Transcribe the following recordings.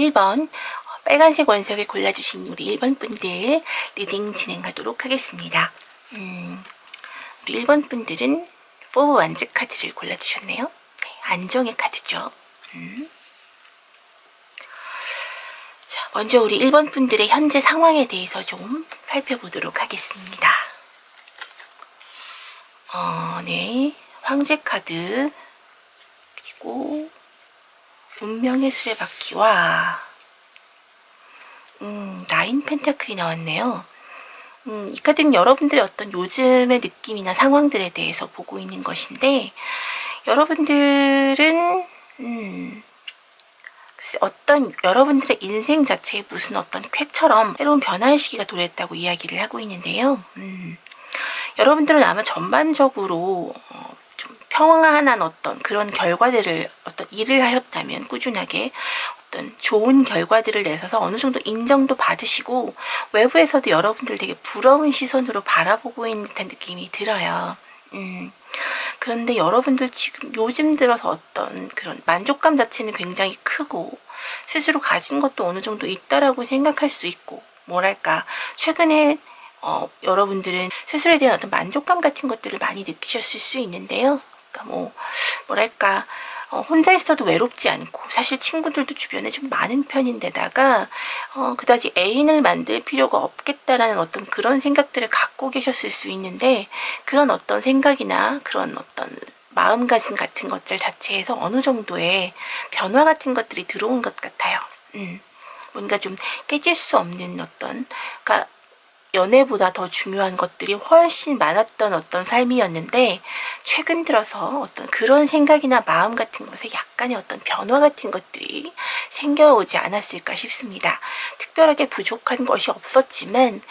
1번 빨간색 원석을 골라주신 우리 1번 분들 리딩 진행하도록 하겠습니다. 우리 1번 분들은 4 완즈 카드를 골라주셨네요. 네, 안정의 카드죠. 자, 먼저 우리 1번 분들의 현재 상황에 대해서 좀 살펴보도록 하겠습니다. 네, 황제 카드, 그리고 운명의 수레바퀴와 나인 펜타클이 나왔네요. 이 카드는 여러분들의 어떤 요즘의 느낌이나 상황들에 대해서 보고 있는 것인데, 여러분들은 어떤 여러분들의 인생 자체에 무슨 어떤 쾌처럼 새로운 변화의 시기가 도래했다고 이야기를 하고 있는데요. 여러분들은 아마 전반적으로 좀 평안한 어떤 그런 결과들을, 어떤 일을 하셨다면 꾸준하게 어떤 좋은 결과들을 내셔서 어느 정도 인정도 받으시고 외부에서도 여러분들 되게 부러운 시선으로 바라보고 있는 듯한 느낌이 들어요. 그런데 여러분들 지금 요즘 들어서 어떤 그런 만족감 자체는 굉장히 크고 스스로 가진 것도 어느 정도 있다라고 생각할 수 있고, 뭐랄까 최근에 여러분들은 스스로에 대한 어떤 만족감 같은 것들을 많이 느끼셨을 수 있는데요. 그러니까 뭐랄까 혼자 있어도 외롭지 않고, 사실 친구들도 주변에 좀 많은 편인데다가 그다지 애인을 만들 필요가 없겠다라는 어떤 그런 생각들을 갖고 계셨을 수 있는데, 그런 어떤 생각이나 그런 어떤 마음가짐 같은 것들 자체에서 어느 정도의 변화 같은 것들이 들어온 것 같아요. 뭔가 좀 깨질 수 없는 어떤, 그러니까 연애보다 더 중요한 것들이 훨씬 많았던 어떤 삶이었는데, 최근 들어서 어떤 그런 생각이나 마음 같은 것에 약간의 어떤 변화 같은 것들이 생겨오지 않았을까 싶습니다. 특별하게 부족한 것이 없었지만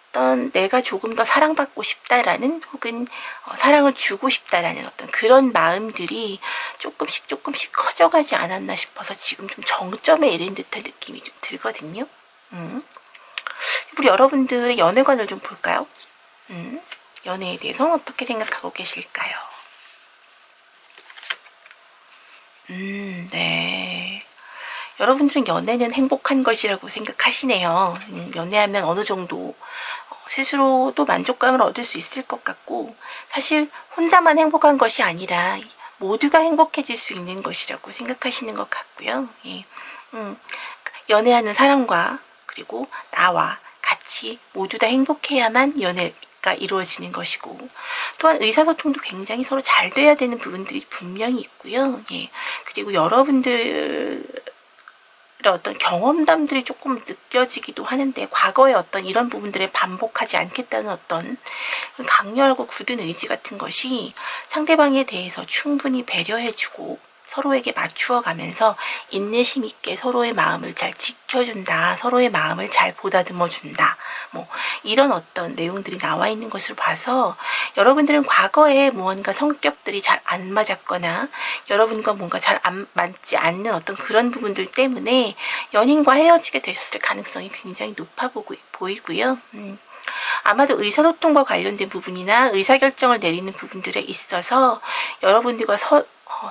어떤 내가 조금 더 사랑받고 싶다라는, 혹은 사랑을 주고 싶다라는 어떤 그런 마음들이 조금씩 커져가지 않았나 싶어서 지금 좀 정점에 이른 듯한 느낌이 좀 들거든요. 우리 여러분들의 연애관을 좀 볼까요? 연애에 대해서 어떻게 생각하고 계실까요? 네. 여러분들은 연애는 행복한 것이라고 생각하시네요. 연애하면 어느 정도 스스로도 만족감을 얻을 수 있을 것 같고, 사실 혼자만 행복한 것이 아니라 모두가 행복해질 수 있는 것이라고 생각하시는 것 같고요. 예. 연애하는 사람과 그리고 나와 같이 모두 다 행복해야만 연애가 이루어지는 것이고, 또한 의사소통도 굉장히 서로 잘 돼야 되는 부분들이 분명히 있고요. 예. 그리고 여러분들의 어떤 경험담들이 조금 느껴지기도 하는데, 과거의 어떤 이런 부분들을 반복하지 않겠다는 어떤 강렬하고 굳은 의지 같은 것이 상대방에 대해서 충분히 배려해주고 서로에게 맞추어 가면서 인내심 있게 서로의 마음을 잘 지켜준다, 서로의 마음을 잘 보다듬어 준다, 이런 어떤 내용들이 나와 있는 것으로 봐서, 여러분들은 과거에 무언가 성격들이 잘 안 맞았거나 여러분과 뭔가 잘 안 맞지 않는 어떤 그런 부분들 때문에 연인과 헤어지게 되셨을 가능성이 굉장히 높아 보이고요. 아마도 의사소통과 관련된 부분이나 의사결정을 내리는 부분들에 있어서 여러분들과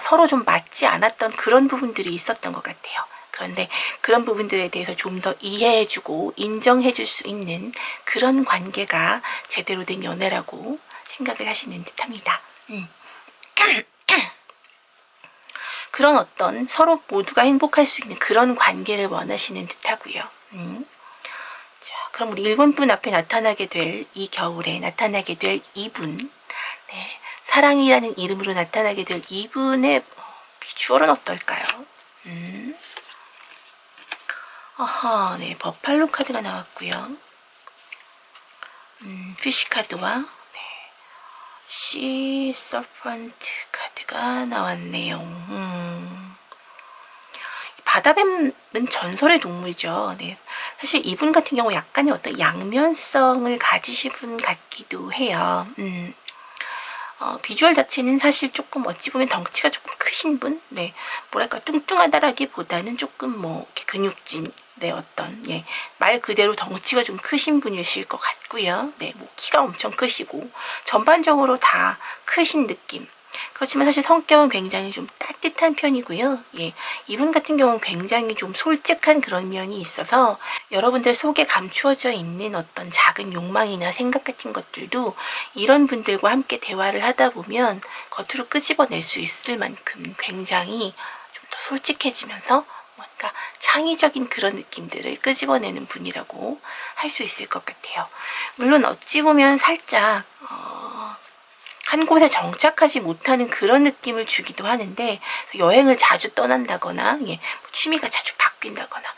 서로 좀 맞지 않았던 그런 부분들이 있었던 것 같아요. 그런데 그런 부분들에 대해서 좀 더 이해해주고 인정해줄 수 있는 그런 관계가 제대로 된 연애라고 생각을 하시는 듯합니다. 그런 어떤 서로 모두가 행복할 수 있는 그런 관계를 원하시는 듯하고요. 자, 그럼 우리 1번 앞에 나타나게 될, 이 겨울에 나타나게 될 이분, 네, 사랑이라는 이름으로 나타나게 될 이분의 비주얼은 어떨까요? 네, 버팔로 카드가 나왔고요. 피쉬 카드와 시 서펀트 카드가 나왔네요. 바다뱀은 전설의 동물이죠. 네. 사실 이분 같은 경우 약간의 어떤 양면성을 가지신 분 같기도 해요. 비주얼 자체는 사실 조금 어찌 보면 덩치가 조금 크신 분, 네, 뭐랄까 뚱뚱하다라기보다는 조금 이렇게 근육진, 네, 어떤, 예, 말 그대로 덩치가 좀 크신 분이실 것 같고요. 네, 키가 엄청 크시고 전반적으로 다 크신 느낌. 그렇지만 사실 성격은 굉장히 좀 따뜻한 편이고요. 예, 이분 같은 경우는 굉장히 좀 솔직한 그런 면이 있어서 여러분들 속에 감추어져 있는 어떤 작은 욕망이나 생각 같은 것들도 이런 분들과 함께 대화를 하다 보면 겉으로 끄집어낼 수 있을 만큼 굉장히 좀 더 솔직해지면서 뭔가 창의적인 그런 느낌들을 끄집어내는 분이라고 할 수 있을 것 같아요. 물론 어찌 보면 살짝 한 곳에 정착하지 못하는 그런 느낌을 주기도 하는데, 여행을 자주 떠난다거나 취미가 자주 바뀐다거나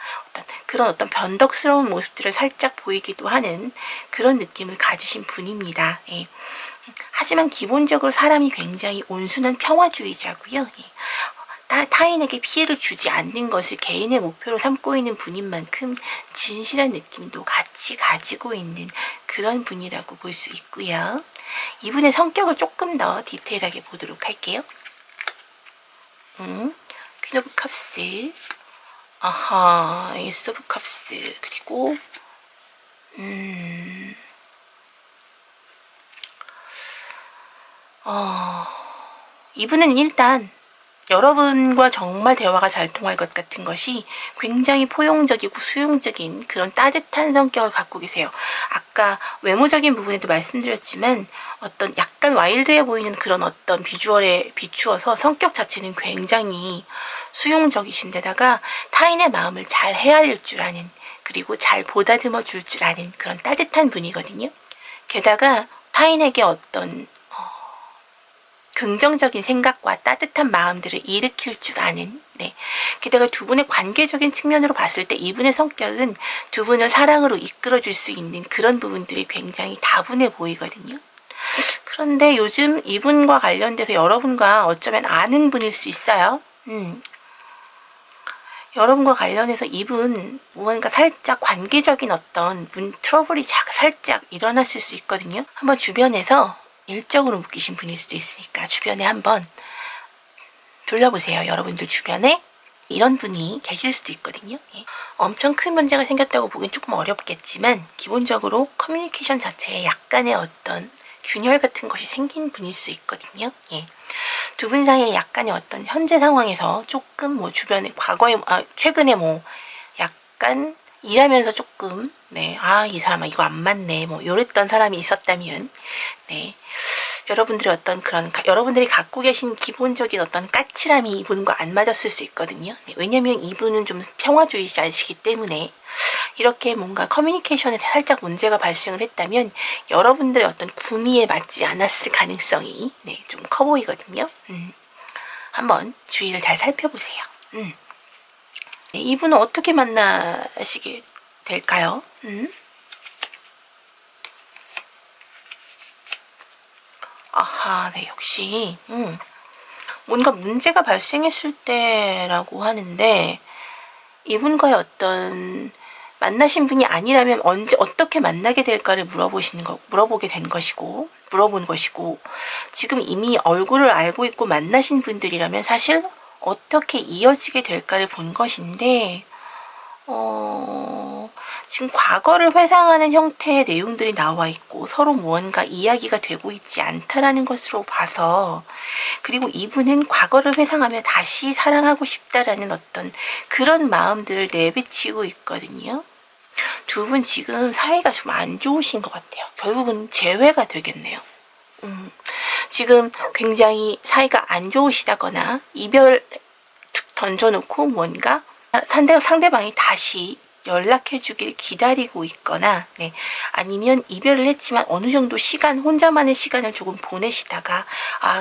그런 어떤 변덕스러운 모습들을 살짝 보이기도 하는 그런 느낌을 가지신 분입니다. 예. 하지만 기본적으로 사람이 굉장히 온순한 평화주의자고요. 예. 타인에게 피해를 주지 않는 것을 개인의 목표로 삼고 있는 분인 만큼 진실한 느낌도 같이 가지고 있는 그런 분이라고 볼 수 있고요. 이분의 성격을 조금 더 디테일하게 보도록 할게요. 퀸 오브 컵스, 아하, 에이스 오브 컵스, 그리고 이분은 일단 여러분과 정말 대화가 잘 통할 것 같은 것이 굉장히 포용적이고 수용적인 그런 따뜻한 성격을 갖고 계세요. 아까 외모적인 부분에도 말씀드렸지만 어떤 약간 와일드해 보이는 그런 어떤 비주얼에 비추어서 성격 자체는 굉장히 수용적이신데다가 타인의 마음을 잘 헤아릴 줄 아는, 그리고 잘 보다듬어 줄 줄 아는 그런 따뜻한 분이거든요. 게다가 타인에게 어떤 긍정적인 생각과 따뜻한 마음들을 일으킬 줄 아는, 게다가 두 분의 관계적인 측면으로 봤을 때 이분의 성격은 두 분을 사랑으로 이끌어줄 수 있는 그런 부분들이 굉장히 다분해 보이거든요. 그런데 요즘 이분과 관련돼서 여러분과 어쩌면 아는 분일 수 있어요. 여러분과 관련해서 이분 무언가 살짝 관계적인 어떤 트러블이 살짝 일어났을 수 있거든요. 한번 주변에서 일적으로 묶이신 분일 수도 있으니까 주변에 한번 둘러보세요. 여러분들 주변에 이런 분이 계실 수도 있거든요. 엄청 큰 문제가 생겼다고 보기엔 조금 어렵겠지만 기본적으로 커뮤니케이션 자체에 약간의 어떤 균열 같은 것이 생긴 분일 수 있거든요. 두 분 사이에 약간의 어떤 현재 상황에서 조금 주변에 과거에 최근에 약간 일하면서 조금 이 사람 이거 안 맞네 요랬던 사람이 있었다면 여러분들의 어떤 그런 여러분들이 갖고 계신 기본적인 어떤 까칠함이 이분과 안 맞았을 수 있거든요. 왜냐면 이분은 좀 평화주의자이시기 때문에 이렇게 뭔가 커뮤니케이션에 살짝 문제가 발생을 했다면 여러분들의 어떤 구미에 맞지 않았을 가능성이 좀 커 보이거든요. 한번 주의를 잘 살펴보세요. 이분은 어떻게 만나시게 될까요? 아하, 역시 뭔가 문제가 발생했을 때라고 하는데 이분과의 어떤 만나신 분이 아니라면 언제 어떻게 만나게 될까를 물어본 것이고 지금 이미 얼굴을 알고 있고 만나신 분들이라면 사실 어떻게 이어지게 될까를 본 것인데 지금 과거를 회상하는 형태의 내용들이 나와 있고 서로 무언가 이야기가 되고 있지 않다라는 것으로 봐서, 그리고 이분은 과거를 회상하며 다시 사랑하고 싶다라는 어떤 그런 마음들을 내비치고 있거든요. 두 분 지금 사이가 좀 안 좋으신 것 같아요. 결국은 재회가 되겠네요. 지금 굉장히 사이가 안 좋으시다거나 이별 툭 던져놓고 뭔가 상대방이 다시 연락해 주길 기다리고 있거나 아니면 이별을 했지만 어느 정도 시간, 혼자만의 시간을 조금 보내시다가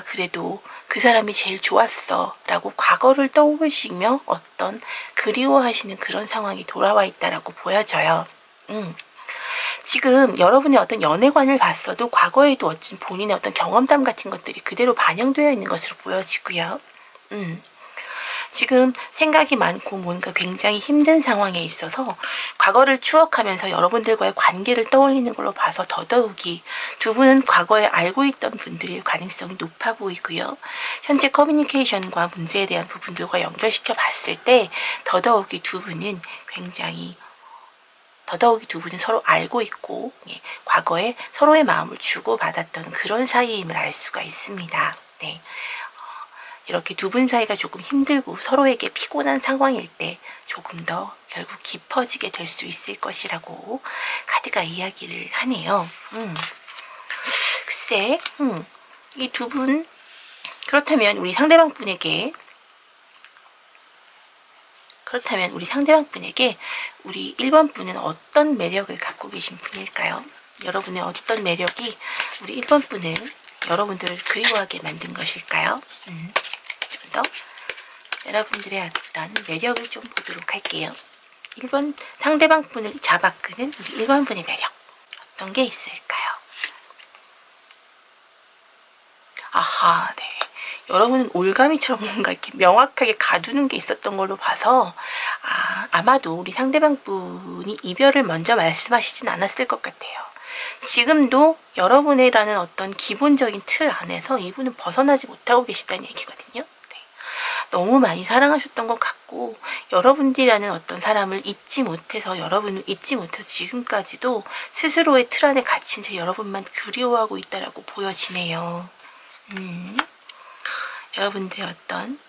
그래도 그 사람이 제일 좋았어 라고 과거를 떠올리시며 어떤 그리워하시는 그런 상황이 돌아와 있다라고 보여져요. 지금 여러분의 어떤 연애관을 봤어도 과거에도 어떤 본인의 어떤 경험담 같은 것들이 그대로 반영되어 있는 것으로 보여지고요. 지금 생각이 많고 뭔가 굉장히 힘든 상황에 있어서 과거를 추억하면서 여러분들과의 관계를 떠올리는 걸로 봐서 더더욱이 두 분은 과거에 알고 있던 분들일 가능성이 높아 보이고요. 현재 커뮤니케이션과 문제에 대한 부분들과 연결시켜 봤을 때 더더욱이 두 분은 서로 알고 있고 과거에 서로의 마음을 주고받았던 그런 사이임을 알 수가 있습니다. 네. 이렇게 두 분 사이가 조금 힘들고 서로에게 피곤한 상황일 때 조금 더 결국 깊어지게 될 수 있을 것이라고 카드가 이야기를 하네요. 글쎄, 이 두 분, 그렇다면 우리 상대방 분에게 우리 1번 분은 어떤 매력을 갖고 계신 분일까요? 여러분의 어떤 매력이 우리 1번 분을 여러분들을 그리워하게 만든 것일까요? 좀 더 여러분들의 어떤 매력을 좀 보도록 할게요. 1번 상대방 분을 잡아끄는 우리 1번 분의 매력, 어떤 게 있을까요? 아하, 네. 여러분은 올가미처럼 뭔가 이렇게 명확하게 가두는 게 있었던 걸로 봐서 아마도 우리 상대방 분이 이별을 먼저 말씀하시진 않았을 것 같아요. 지금도 여러분이라는 어떤 기본적인 틀 안에서 이분은 벗어나지 못하고 계시다는 얘기거든요. 네. 너무 많이 사랑하셨던 것 같고 여러분들이라는 어떤 사람을 잊지 못해서 여러분을 잊지 못해서 지금까지도 스스로의 틀 안에 갇힌 채 여러분만 그리워하고 있다라고 보여지네요. 여러분들의 어떤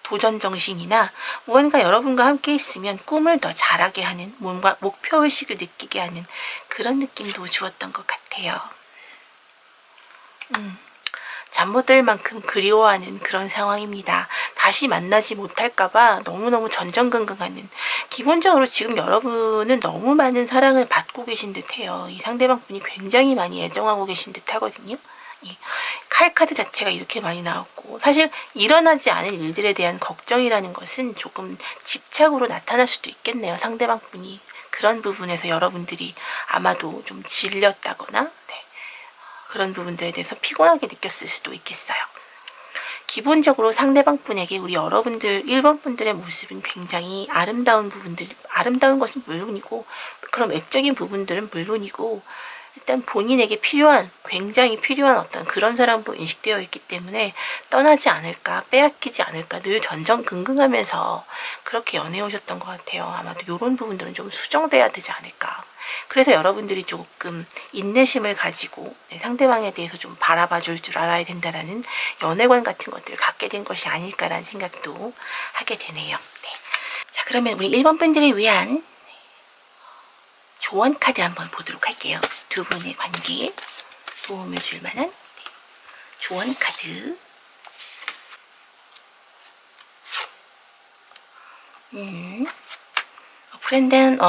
도전 정신이나 무언가 여러분과 함께 있으면 꿈을 더 잘하게 하는, 뭔가 목표의식을 느끼게 하는 그런 느낌도 주었던 것 같아요. 잠 못 들 만큼 그리워하는 그런 상황입니다. 다시 만나지 못할까봐 너무너무 전전긍긍하는, 기본적으로 지금 여러분은 너무 많은 사랑을 받고 계신 듯해요. 이 상대방 분이 굉장히 많이 애정하고 계신 듯 하거든요. 칼 카드 자체가 이렇게 많이 나왔고, 사실 일어나지 않을 일들에 대한 걱정이라는 것은 조금 집착으로 나타날 수도 있겠네요. 상대방 분이 그런 부분에서 여러분들이 아마도 좀 질렸다거나 그런 부분들에 대해서 피곤하게 느꼈을 수도 있겠어요. 기본적으로 상대방 분에게 우리 여러분들 1번 분들의 모습은 굉장히 아름다운 부분들, 아름다운 것은 물론이고 그런 외적인 부분들은 물론이고 일단 본인에게 필요한, 굉장히 필요한 어떤 그런 사람으로 인식되어 있기 때문에 떠나지 않을까, 빼앗기지 않을까 늘 전전긍긍하면서 그렇게 연애해 오셨던 것 같아요. 아마도 이런 부분들은 좀 수정돼야 되지 않을까. 그래서 여러분들이 조금 인내심을 가지고 상대방에 대해서 좀 바라봐 줄 알아야 된다라는 연애관 같은 것들을 갖게 된 것이 아닐까라는 생각도 하게 되네요. 네. 자, 그러면 우리 1번 분들을 위한 조언 카드 한번 보도록 할게요. 두 분의 관계에 도움을 줄 만한 조언 카드. 프렌덴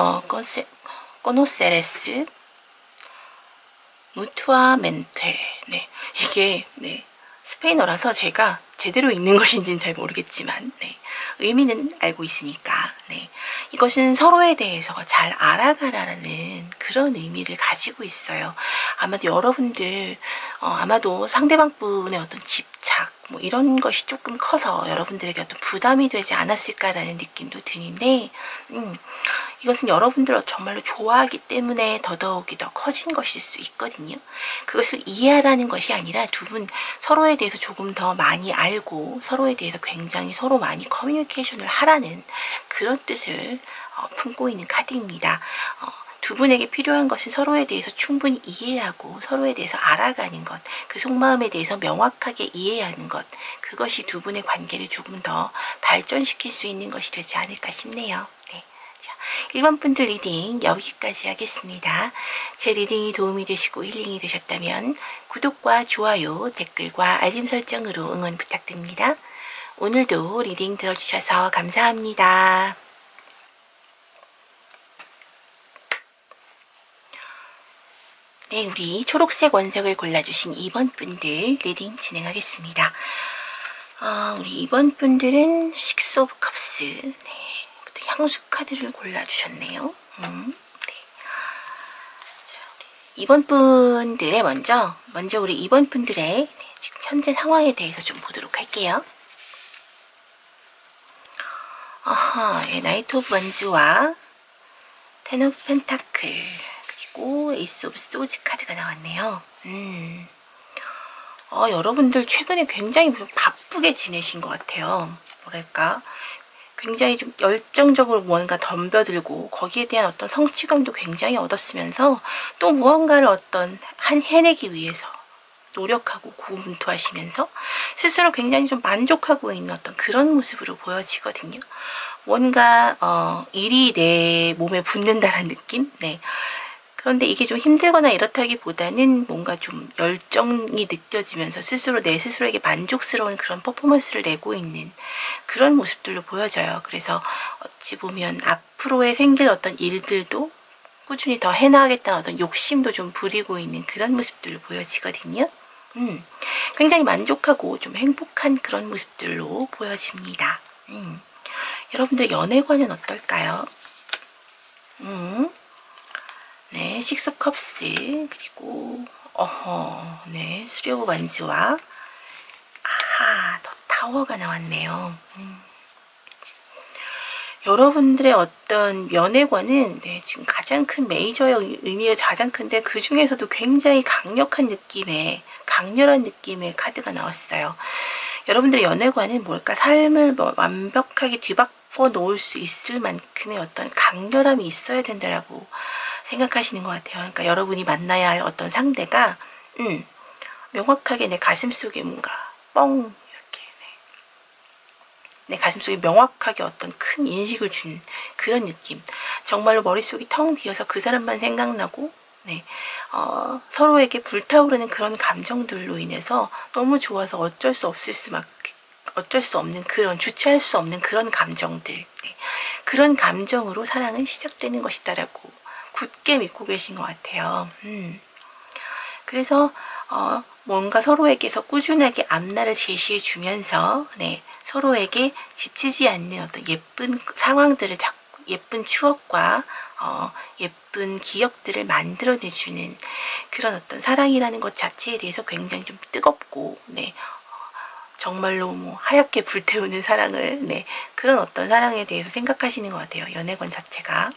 코노세레스 무투아 멘테. 네, 이게 스페인어라서 제가 제대로 읽는 것인지는 잘 모르겠지만 의미는 알고 있으니까 이것은 서로에 대해서 잘 알아가라는 그런 의미를 가지고 있어요. 아마도 여러분들 아마도 상대방 분의 어떤 집착 이런 것이 조금 커서 여러분들에게 어떤 부담이 되지 않았을까라는 느낌도 드는데 이것은 여러분들을 정말로 좋아하기 때문에 더더욱이 더 커진 것일 수 있거든요. 그것을 이해하라는 것이 아니라 두 분 서로에 대해서 조금 더 많이 알고 서로에 대해서 굉장히 서로 많이 커뮤니케이션을 하라는 그런 뜻을 품고 있는 카드입니다. 두 분에게 필요한 것은 서로에 대해서 충분히 이해하고 서로에 대해서 알아가는 것, 그 속마음에 대해서 명확하게 이해하는 것, 그것이 두 분의 관계를 조금 더 발전시킬 수 있는 것이 되지 않을까 싶네요. 1번 분들 리딩 여기까지 하겠습니다. 제 리딩이 도움이 되시고 힐링이 되셨다면 구독과 좋아요, 댓글과 알림 설정으로 응원 부탁드립니다. 오늘도 리딩 들어주셔서 감사합니다. 네, 우리 초록색 원석을 골라주신 2번 분들 리딩 진행하겠습니다. 우리 2번 분들은 식스 오브 컵스, 향수 카드를 골라주셨네요. 네. 자, 우리 2번 분들의 먼저 우리 2번 분들의 지금 현재 상황에 대해서 좀 보도록 할게요. 나이트 오브 원즈와 텐 오브 펜타클 그리고 에이스 오브 소즈 카드가 나왔네요. 여러분들 최근에 굉장히 바쁘게 지내신 것 같아요. 뭐랄까, 굉장히 좀 열정적으로 뭔가 덤벼들고 거기에 대한 어떤 성취감도 굉장히 얻었으면서 또 무언가를 해내기 위해서 노력하고 고군분투하시면서 스스로 굉장히 좀 만족하고 있는 어떤 그런 모습으로 보여지거든요. 뭔가 일이 내 몸에 붙는다는 느낌? 네. 그런데 이게 좀 힘들거나 이렇다기보다는 뭔가 좀 열정이 느껴지면서 내 스스로에게 만족스러운 그런 퍼포먼스를 내고 있는 그런 모습들로 보여져요. 그래서 어찌 보면 앞으로에 생길 어떤 일들도 꾸준히 더 해나가겠다는 어떤 욕심도 좀 부리고 있는 그런 모습들로 보여지거든요. 굉장히 만족하고 좀 행복한 그런 모습들로 보여집니다. 여러분들 연애관은 어떨까요? 네, 식스 컵스, 그리고 네, 수려고 반지와 더 타워가 나왔네요. 여러분들의 어떤 연애관은 지금 가장 큰 메이저의 의미가 가장 큰데 그 중에서도 굉장히 강렬한 느낌의 카드가 나왔어요. 여러분들의 연애관은 뭘까? 삶을 완벽하게 뒤바꿔 놓을 수 있을 만큼의 어떤 강렬함이 있어야 된다라고 생각하시는 것 같아요. 그러니까 여러분이 만나야 할 어떤 상대가 명확하게 내 가슴속에 뭔가 이렇게 내 가슴속에 명확하게 어떤 큰 인식을 준 그런 느낌. 정말로 머릿속이 텅 비어서 그 사람만 생각나고 서로에게 불타오르는 그런 감정들로 인해서 너무 좋아서 어쩔 수 없는 그런 주체할 수 없는 그런 감정들. 그런 감정으로 사랑은 시작되는 것이다라고 굳게 믿고 계신 것 같아요. 그래서 뭔가 서로에게서 꾸준하게 앞날을 제시해 주면서 서로에게 지치지 않는 어떤 예쁜 상황들을 자꾸 예쁜 추억과 예쁜 기억들을 만들어내주는 그런 어떤 사랑이라는 것 자체에 대해서 굉장히 좀 뜨겁고 정말로 하얗게 불태우는 사랑을 그런 어떤 사랑에 대해서 생각하시는 것 같아요. 연애관 자체가.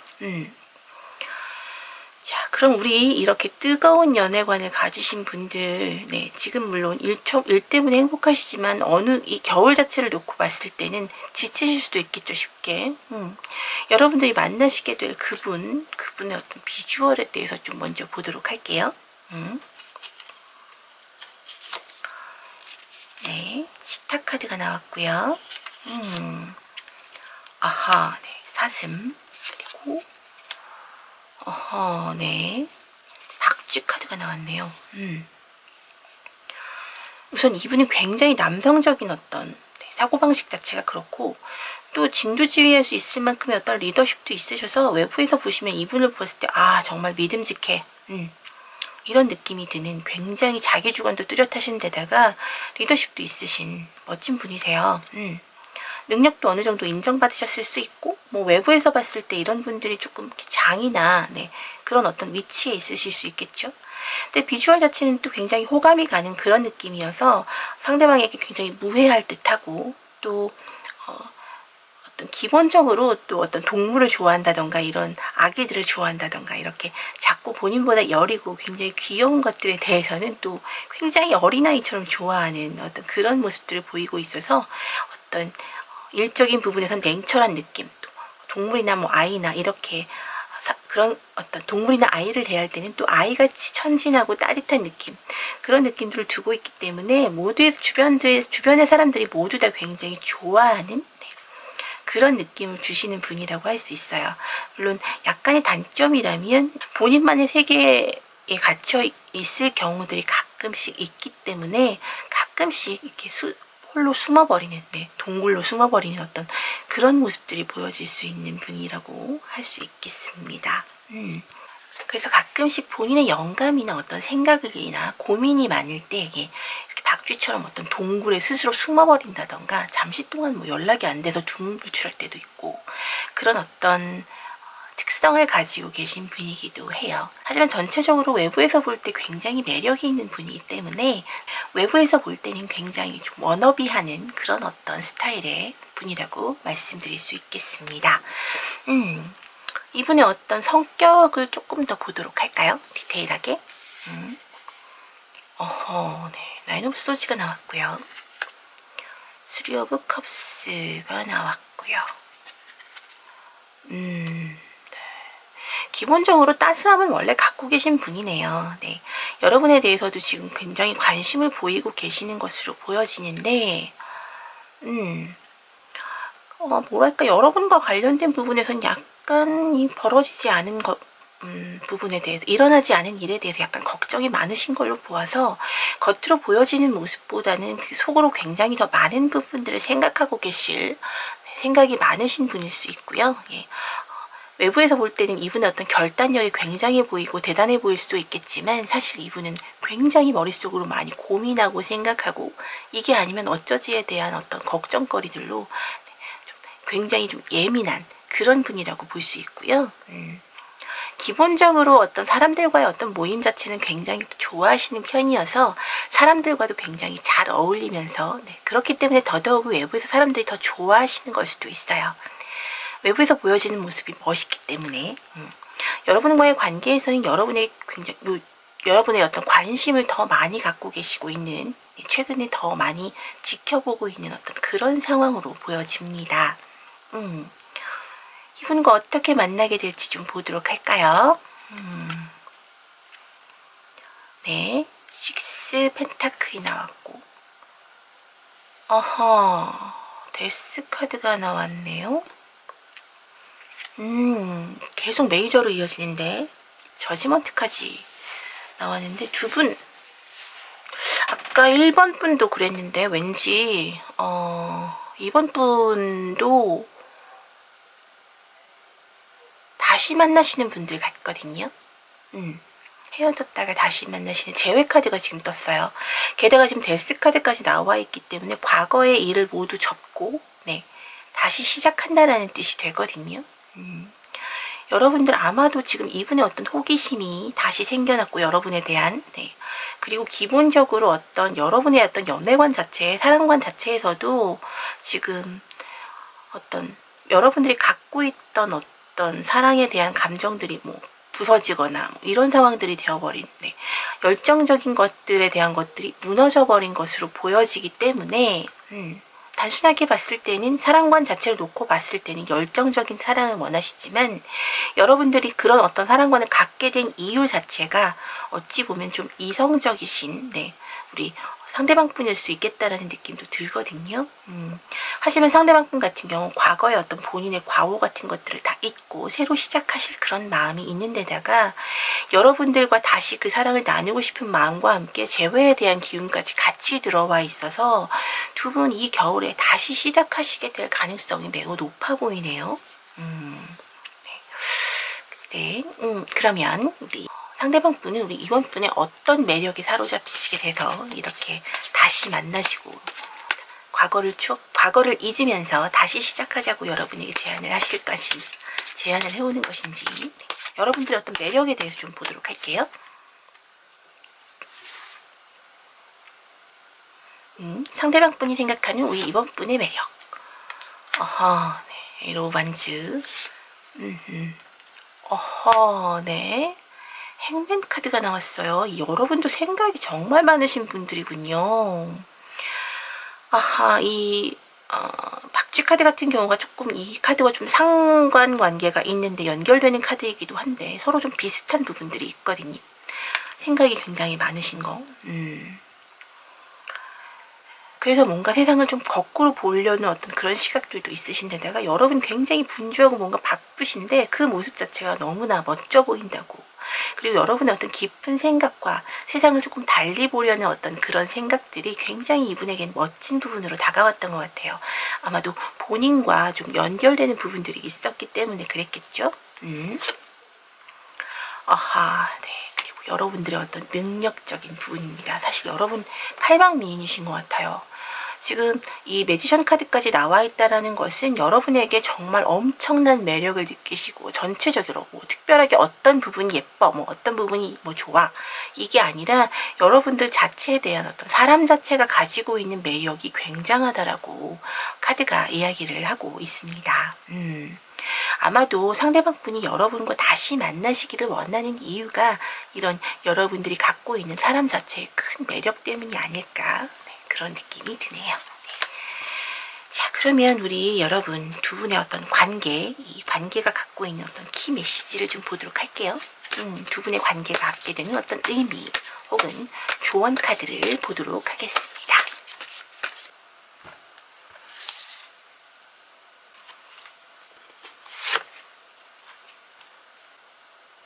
자, 그럼 우리 이렇게 뜨거운 연애관을 가지신 분들, 지금 물론 일 때문에 행복하시지만 이 겨울 자체를 놓고 봤을 때는 지치실 수도 있겠죠, 쉽게. 여러분들이 만나시게 될 그분의 어떤 비주얼에 대해서 좀 먼저 보도록 할게요. 네, 치타 카드가 나왔고요. 사슴, 그리고 네. 박쥐 카드가 나왔네요. 우선 이분이 굉장히 남성적인 어떤 사고방식 자체가 그렇고 또 진두지휘할 수 있을 만큼의 어떤 리더십도 있으셔서 외부에서 보시면 이분을 봤을 때 정말 믿음직해. 이런 느낌이 드는 굉장히 자기 주관도 뚜렷하신 데다가 리더십도 있으신 멋진 분이세요. 능력도 어느 정도 인정받으셨을 수 있고 외부에서 봤을 때 이런 분들이 조금 장이나 그런 어떤 위치에 있으실 수 있겠죠. 근데 비주얼 자체는 또 굉장히 호감이 가는 그런 느낌이어서 상대방에게 굉장히 무해할 듯하고 또 어떤 기본적으로 또 어떤 동물을 좋아한다던가 이런 아기들을 좋아한다던가 이렇게 자꾸 본인보다 여리고 굉장히 귀여운 것들에 대해서는 또 굉장히 어린아이처럼 좋아하는 어떤 그런 모습들을 보이고 있어서 어떤 일적인 부분에선 냉철한 느낌, 또 동물이나 아이나 이렇게 그런 어떤 동물이나 아이를 대할 때는 또 아이같이 천진하고 따뜻한 느낌, 그런 느낌들을 두고 있기 때문에 주변의 사람들이 모두 다 굉장히 좋아하는 그런 느낌을 주시는 분이라고 할 수 있어요. 물론 약간의 단점이라면 본인만의 세계에 갇혀 있을 경우들이 가끔씩 있기 때문에 가끔씩 이렇게 홀로 숨어버리는, 동굴로 숨어버리는 어떤 그런 모습들이 보여질 수 있는 분이라고 할 수 있겠습니다. 그래서 가끔씩 본인의 영감이나 어떤 생각이나 고민이 많을 때 이렇게 박쥐처럼 어떤 동굴에 스스로 숨어버린다던가 잠시 동안 연락이 안 돼서 중불출할 때도 있고 그런 어떤 특성을 가지고 계신 분이기도 해요. 하지만 전체적으로 외부에서 볼 때 굉장히 매력이 있는 분이기 때문에 외부에서 볼 때는 굉장히 좀 워너비하는 그런 어떤 스타일의 분이라고 말씀드릴 수 있겠습니다. 이분의 어떤 성격을 조금 더 보도록 할까요? 디테일하게. 나인 오브 소지가 나왔고요. 쓰리 오브 컵스가 나왔고요. 기본적으로 따스함을 원래 갖고 계신 분이네요. 네. 여러분에 대해서도 지금 굉장히 관심을 보이고 계시는 것으로 보여지는데, 뭐랄까, 여러분과 관련된 부분에서는 약간 이 벌어지지 않은 것, 부분에 대해서, 일어나지 않은 일에 대해서 약간 걱정이 많으신 걸로 보아서 겉으로 보여지는 모습보다는 그 속으로 굉장히 더 많은 부분들을 생각하고 계실, 생각이 많으신 분일 수 있고요. 예. 외부에서 볼 때는 이분의 어떤 결단력이 굉장히 보이고 대단해 보일 수도 있겠지만, 사실 이분은 굉장히 머릿속으로 많이 고민하고 생각하고, 이게 아니면 어쩌지에 대한 어떤 걱정거리들로 굉장히 좀 예민한 그런 분이라고 볼 수 있고요. 기본적으로 어떤 사람들과의 어떤 모임 자체는 굉장히 좋아하시는 편이어서 사람들과도 굉장히 잘 어울리면서, 네, 그렇기 때문에 더더욱 외부에서 사람들이 더 좋아하시는 걸 수도 있어요. 외부에서 보여지는 모습이 멋있기 때문에 여러분과의 관계에서는 여러분의 어떤 관심을 더 많이 갖고 계시고 있는, 최근에 더 많이 지켜보고 있는 어떤 그런 상황으로 보여집니다. 이분과 어떻게 만나게 될지 좀 보도록 할까요? 네, 6 펜타클이 나왔고, 데스 카드가 나왔네요. 계속 메이저로 이어지는데 저지먼트까지 나왔는데, 두 분, 아까 1번 분도 그랬는데 왠지 2번 분도 다시 만나시는 분들 같거든요. 헤어졌다가 다시 만나시는 재회 카드가 지금 떴어요. 게다가 지금 데스 카드까지 나와 있기 때문에 과거의 일을 모두 접고, 네, 다시 시작한다라는 뜻이 되거든요. 여러분들 아마도 지금 이분의 어떤 호기심이 다시 생겨났고, 여러분에 대한, 네, 그리고 기본적으로 어떤 여러분의 어떤 연애관 자체, 사랑관 자체에서도 지금 어떤 여러분들이 갖고 있던 어떤 사랑에 대한 감정들이 뭐 부서지거나 뭐 이런 상황들이 되어버린, 네, 열정적인 것들에 대한 것들이 무너져버린 것으로 보여지기 때문에, 단순하게 봤을 때는, 사랑관 자체를 놓고 봤을 때는 열정적인 사랑을 원하시지만, 여러분들이 그런 어떤 사랑관을 갖게 된 이유 자체가 어찌 보면 좀 이성적이신, 네, 우리 상대방 분일 수 있겠다라는 느낌도 들거든요. 하지만 상대방 분 같은 경우 과거의 어떤 본인의 과오 같은 것들을 다 잊고 새로 시작하실 그런 마음이 있는 데다가, 여러분들과 다시 그 사랑을 나누고 싶은 마음과 함께 재회에 대한 기운까지 같이 들어와 있어서 두 분 이 겨울에 다시 시작하시게 될 가능성이 매우 높아 보이네요. 네. 그러면 우리 상대방 분은 우리 이번 분의 어떤 매력에 사로잡히시게 돼서 이렇게 다시 만나시고 과거를 잊으면서 다시 시작하자고 여러분에게 제안을 하실 것인지, 제안을 해오는 것인지, 네, 여러분들의 어떤 매력에 대해서 좀 보도록 할게요. 상대방 분이 생각하는 우리 이번 분의 매력. 네, 로반즈. 네. 행맨 카드가 나왔어요. 여러분도 생각이 정말 많으신 분들이군요. 박쥐 카드 같은 경우가 조금, 이 카드와 좀 상관관계가 있는데 연결되는 카드이기도 한데 서로 좀 비슷한 부분들이 있거든요. 생각이 굉장히 많으신 거. 그래서 뭔가 세상을 좀 거꾸로 보려는 어떤 그런 시각들도 있으신 데다가, 여러분 굉장히 분주하고 뭔가 바쁘신데 그 모습 자체가 너무나 멋져 보인다고. 그리고 여러분의 어떤 깊은 생각과 세상을 조금 달리 보려는 어떤 그런 생각들이 굉장히 이분에겐 멋진 부분으로 다가왔던 것 같아요. 아마도 본인과 좀 연결되는 부분들이 있었기 때문에 그랬겠죠. 네. 그리고 여러분들의 어떤 능력적인 부분입니다. 사실 여러분 팔방미인이신 것 같아요. 지금 이 매지션 카드까지 나와 있다라는 것은 여러분에게 정말 엄청난 매력을 느끼시고, 전체적으로 뭐 특별하게 어떤 부분이 예뻐, 뭐 어떤 부분이 뭐 좋아, 이게 아니라 여러분들 자체에 대한 어떤 사람 자체가 가지고 있는 매력이 굉장하다라고 카드가 이야기를 하고 있습니다. 아마도 상대방 분이 여러분과 다시 만나시기를 원하는 이유가 이런 여러분들이 갖고 있는 사람 자체의 큰 매력 때문이 아닐까, 그런 느낌이 드네요. 자, 그러면 우리 여러분 두 분의 어떤 관계, 이 관계가 갖고 있는 어떤 키 메시지를 좀 보도록 할게요. 두 분의 관계가 갖게 되는 어떤 의미 혹은 조언 카드를 보도록 하겠습니다.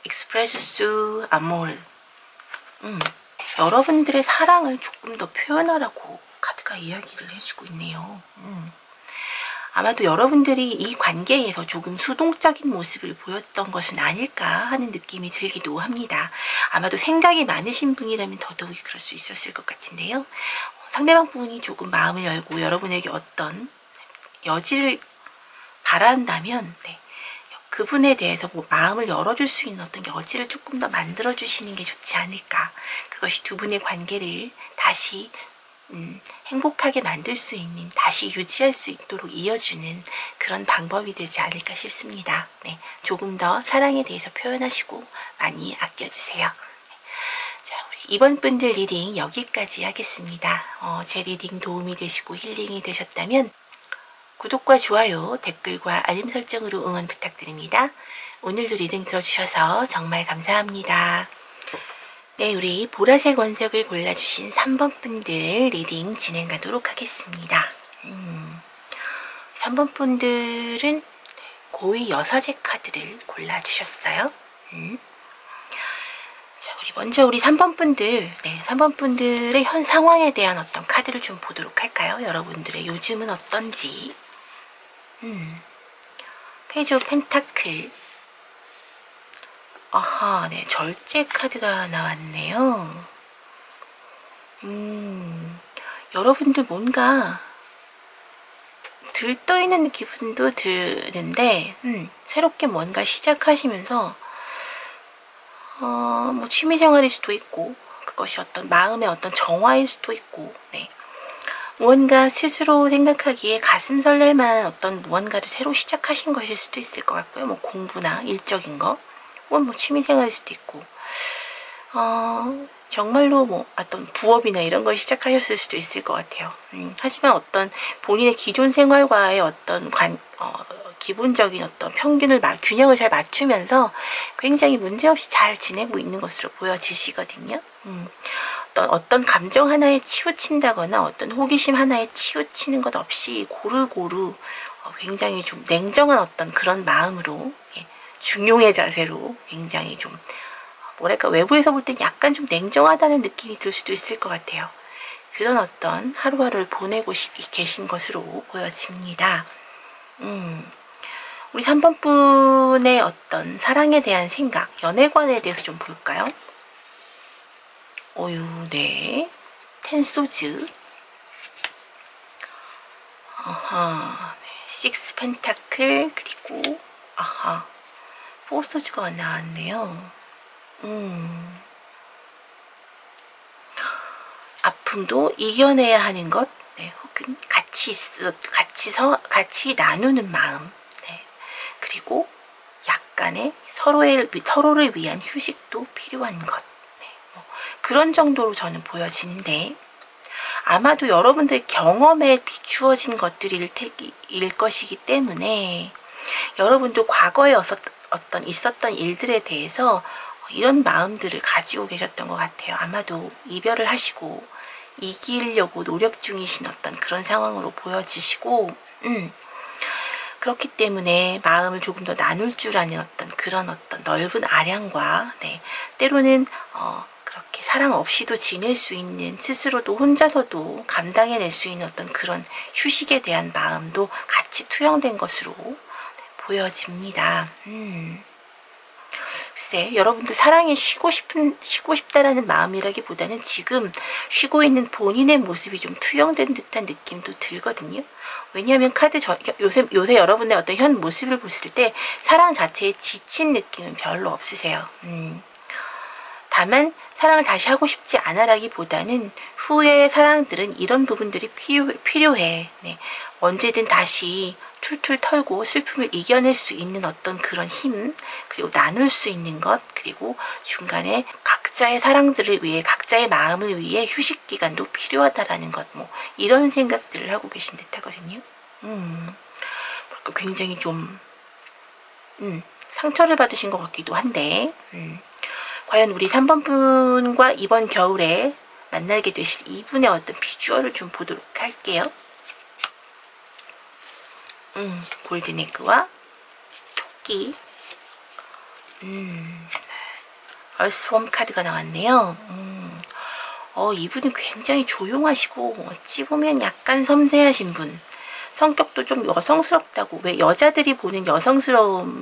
Express su amor. 여러분들의 사랑을 조금 더 표현하라고 카드가 이야기를 해주고 있네요. 아마도 여러분들이 이 관계에서 조금 수동적인 모습을 보였던 것은 아닐까 하는 느낌이 들기도 합니다. 아마도 생각이 많으신 분이라면 더더욱이 그럴 수 있었을 것 같은데요. 상대방 분이 조금 마음을 열고 여러분에게 어떤 여지를 바란다면 그분에 대해서 마음을 열어줄 수 있는 어떤 여지를 조금 더 만들어주시는 게 좋지 않을까. 그것이 두 분의 관계를 다시 행복하게 만들 수 있는, 다시 유지할 수 있도록 이어주는 그런 방법이 되지 않을까 싶습니다. 네, 조금 더 사랑에 대해서 표현하시고 많이 아껴주세요. 자, 우리 이번 분들 리딩 여기까지 하겠습니다. 제 리딩 도움이 되시고 힐링이 되셨다면 구독과 좋아요, 댓글과 알림 설정으로 응원 부탁드립니다. 오늘도 리딩 들어주셔서 정말 감사합니다. 네, 우리 보라색 원석을 골라주신 3번 분들 리딩 진행 가도록 하겠습니다. 3번 분들은 고위 여사제 카드를 골라주셨어요. 자, 먼저 우리 3번 분들, 3번 분들의 현 상황에 대한 어떤 카드를 좀 보도록 할까요? 여러분들의 요즘은 어떤지. 페이지 오브 펜타클. 아하, 네, 절제 카드가 나왔네요. 여러분들 뭔가 들떠있는 기분도 드는데, 새롭게 뭔가 시작하시면서, 뭐 취미생활일 수도 있고, 그것이 어떤 마음의 어떤 정화일 수도 있고, 무언가 스스로 생각하기에 가슴 설렐만한 어떤 무언가를 새로 시작하신 것일 수도 있을 것 같고요. 뭐 공부나 일적인 거, 혹은 뭐 취미생활일 수도 있고, 정말로 뭐 어떤 부업이나 이런 걸 시작하셨을 수도 있을 것 같아요. 하지만 어떤 본인의 기존 생활과의 어떤 기본적인 어떤 평균을 균형을 잘 맞추면서 굉장히 문제없이 잘 지내고 있는 것으로 보여지시거든요. 어떤 감정 하나에 치우친다거나 어떤 호기심 하나에 치우치는 것 없이 고루고루 굉장히 좀 냉정한 어떤 그런 마음으로, 중용의 자세로 굉장히 좀 뭐랄까 외부에서 볼 땐 약간 좀 냉정하다는 느낌이 들 수도 있을 것 같아요. 그런 어떤 하루하루를 보내고 계신 것으로 보여집니다. 우리 3번 분의 어떤 사랑에 대한 생각, 연애관에 대해서 좀 볼까요? 네. 텐소즈. 네. 식스 펜타클, 그리고, 포소즈가 나왔네요. 아픔도 이겨내야 하는 것, 혹은 같이 나누는 마음, 그리고 약간의 서로를 위한 휴식도 필요한 것. 그런 정도로 저는 보여지는데, 아마도 여러분들의 경험에 비추어진 것들일 것이기 때문에 여러분도 과거에 있었던 일들에 대해서 이런 마음들을 가지고 계셨던 것 같아요. 아마도 이별을 하시고 이기려고 노력 중이신 어떤 그런 상황으로 보여지시고, 그렇기 때문에 마음을 조금 더 나눌 줄 아는 그런 넓은 아량과, 때로는 그렇게 사랑 없이도 지낼 수 있는, 스스로도 혼자서도 감당해낼 수 있는 어떤 그런 휴식에 대한 마음도 같이 투영된 것으로 보여집니다. 글쎄, 여러분들 사랑에 쉬고 싶다라는 마음이라기보다는 지금 쉬고 있는 본인의 모습이 좀 투영된 듯한 느낌도 들거든요. 왜냐하면 요새 여러분의 어떤 현 모습을 봤을 때 사랑 자체에 지친 느낌은 별로 없으세요. 다만 사랑을 다시 하고 싶지 않아라기보다는 후의 사랑들은 이런 부분들이 필요해. 언제든 다시 툴툴 털고 슬픔을 이겨낼 수 있는 어떤 그런 힘, 그리고 나눌 수 있는 것, 그리고 중간에 각자의 사랑들을 위해, 각자의 마음을 위해 휴식 기간도 필요하다라는 것, 이런 생각들을 하고 계신 듯 하거든요. 굉장히 좀 상처를 받으신 것 같기도 한데 과연 우리 3번 분과 이번 겨울에 만나게 되실 이분의 어떤 비주얼을 좀 보도록 할게요. 골든에그와 토끼, 얼스웜 카드가 나왔네요. 이분은 굉장히 조용하시고 어찌 보면 약간 섬세하신 분, 성격도 좀 여성스럽다고, 왜 여자들이 보는 여성스러움이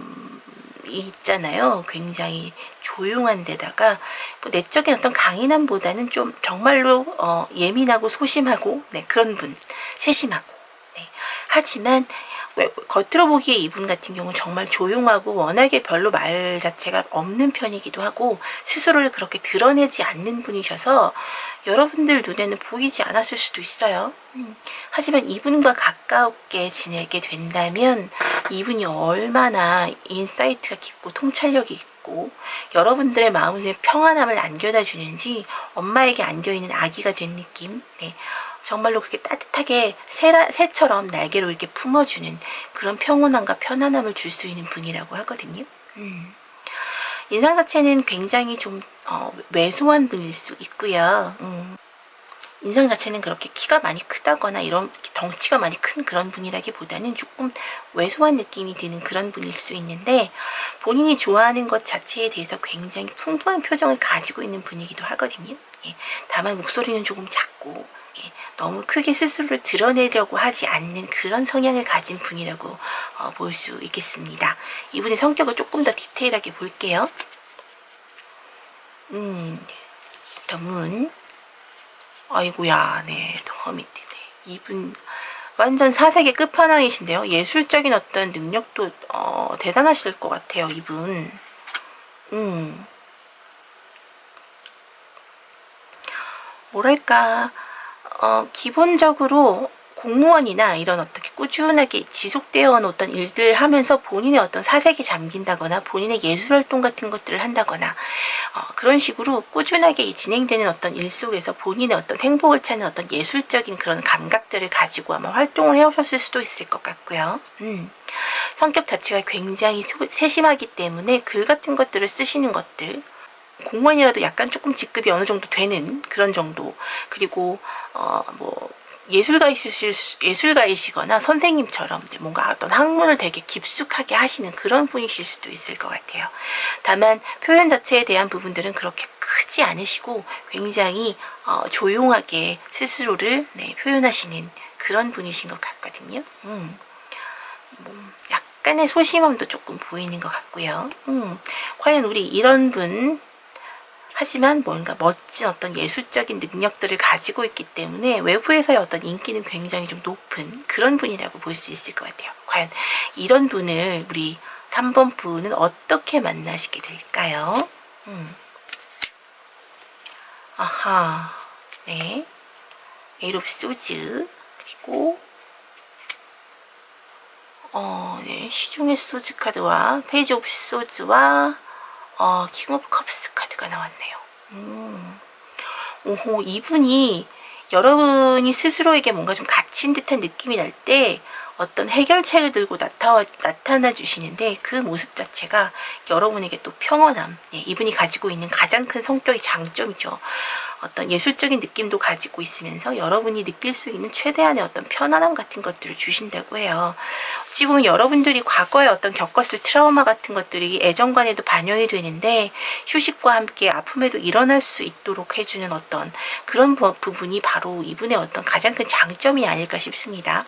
있잖아요. 굉장히 조용한 데다가 뭐 내적인 어떤 강인함보다는 좀 정말로 예민하고 소심하고 그런 분, 세심하고 하지만 겉으로 보기에 이분 같은 경우는 정말 조용하고 워낙에 별로 말 자체가 없는 편이기도 하고 스스로를 그렇게 드러내지 않는 분이셔서 여러분들 눈에는 보이지 않았을 수도 있어요. 하지만 이분과 가깝게 지내게 된다면 이분이 얼마나 인사이트가 깊고 통찰력이 있고 여러분들의 마음에 평안함을 안겨다 주는지 엄마에게 안겨있는 아기가 된 느낌. 정말로 그렇게 따뜻하게 새처럼 날개로 이렇게 품어주는 그런 평온함과 편안함을 줄 수 있는 분이라고 하거든요. 인상 자체는 굉장히 좀 왜소한 분일 수 있고요. 인상 자체는 그렇게 키가 많이 크다거나 이런 덩치가 많이 큰 그런 분이라기보다는 조금 왜소한 느낌이 드는 그런 분일 수 있는데 본인이 좋아하는 것 자체에 대해서 굉장히 풍부한 표정을 가지고 있는 분이기도 하거든요. 다만 목소리는 조금 작고 너무 크게 스스로를 드러내려고 하지 않는 그런 성향을 가진 분이라고 볼 수 있겠습니다. 이분의 성격을 조금 더 디테일하게 볼게요. 더 문. 아이고야, 더 밑에. 이분 완전 사색의 끝판왕이신데요. 예술적인 어떤 능력도 대단하실 것 같아요, 이분. 뭐랄까, 기본적으로 공무원이나 이런 어떻게 꾸준하게 지속되어 온 어떤 일들을 하면서 본인의 어떤 사색에 잠긴다거나 본인의 예술활동 같은 것들을 한다거나 그런 식으로 꾸준하게 진행되는 어떤 일 속에서 본인의 어떤 행복을 찾는 어떤 예술적인 그런 감각들을 가지고 아마 활동을 해오셨을 수도 있을 것 같고요. 성격 자체가 굉장히 세심하기 때문에 글 같은 것들을 쓰시는 것들, 공무원이라도 약간 조금 직급이 어느 정도 되는 그런 정도, 그리고 뭐 예술가이시거나 선생님처럼 뭔가 어떤 학문을 되게 깊숙하게 하시는 그런 분이실 수도 있을 것 같아요. 다만 표현 자체에 대한 부분들은 그렇게 크지 않으시고 굉장히 조용하게 스스로를 표현하시는 그런 분이신 것 같거든요. 약간의 소심함도 조금 보이는 것 같고요. 과연 우리 이런 분, 하지만 뭔가 멋진 어떤 예술적인 능력들을 가지고 있기 때문에 외부에서의 어떤 인기는 굉장히 좀 높은 그런 분이라고 볼 수 있을 것 같아요. 과연 이런 분을 우리 3번 분은 어떻게 만나시게 될까요? 아하, 에이트 오브 소즈, 그리고 시중의 소즈 카드와 페이지 오브 소즈와 킹 오브 컵스 카드가 나왔네요. 오호, 이분이 여러분이 스스로에게 뭔가 좀 갇힌 듯한 느낌이 날 때 어떤 해결책을 들고 나타나 주시는데 그 모습 자체가 여러분에게 또 평온함, 이분이 가지고 있는 가장 큰 성격의 장점이죠. 어떤 예술적인 느낌도 가지고 있으면서 여러분이 느낄 수 있는 최대한의 어떤 편안함 같은 것들을 주신다고 해요. 어찌 보면 여러분들이 과거에 어떤 겪었을 트라우마 같은 것들이 애정관에도 반영이 되는데 휴식과 함께 아픔에도 일어날 수 있도록 해주는 어떤 그런 부분이 바로 이분의 어떤 가장 큰 장점이 아닐까 싶습니다.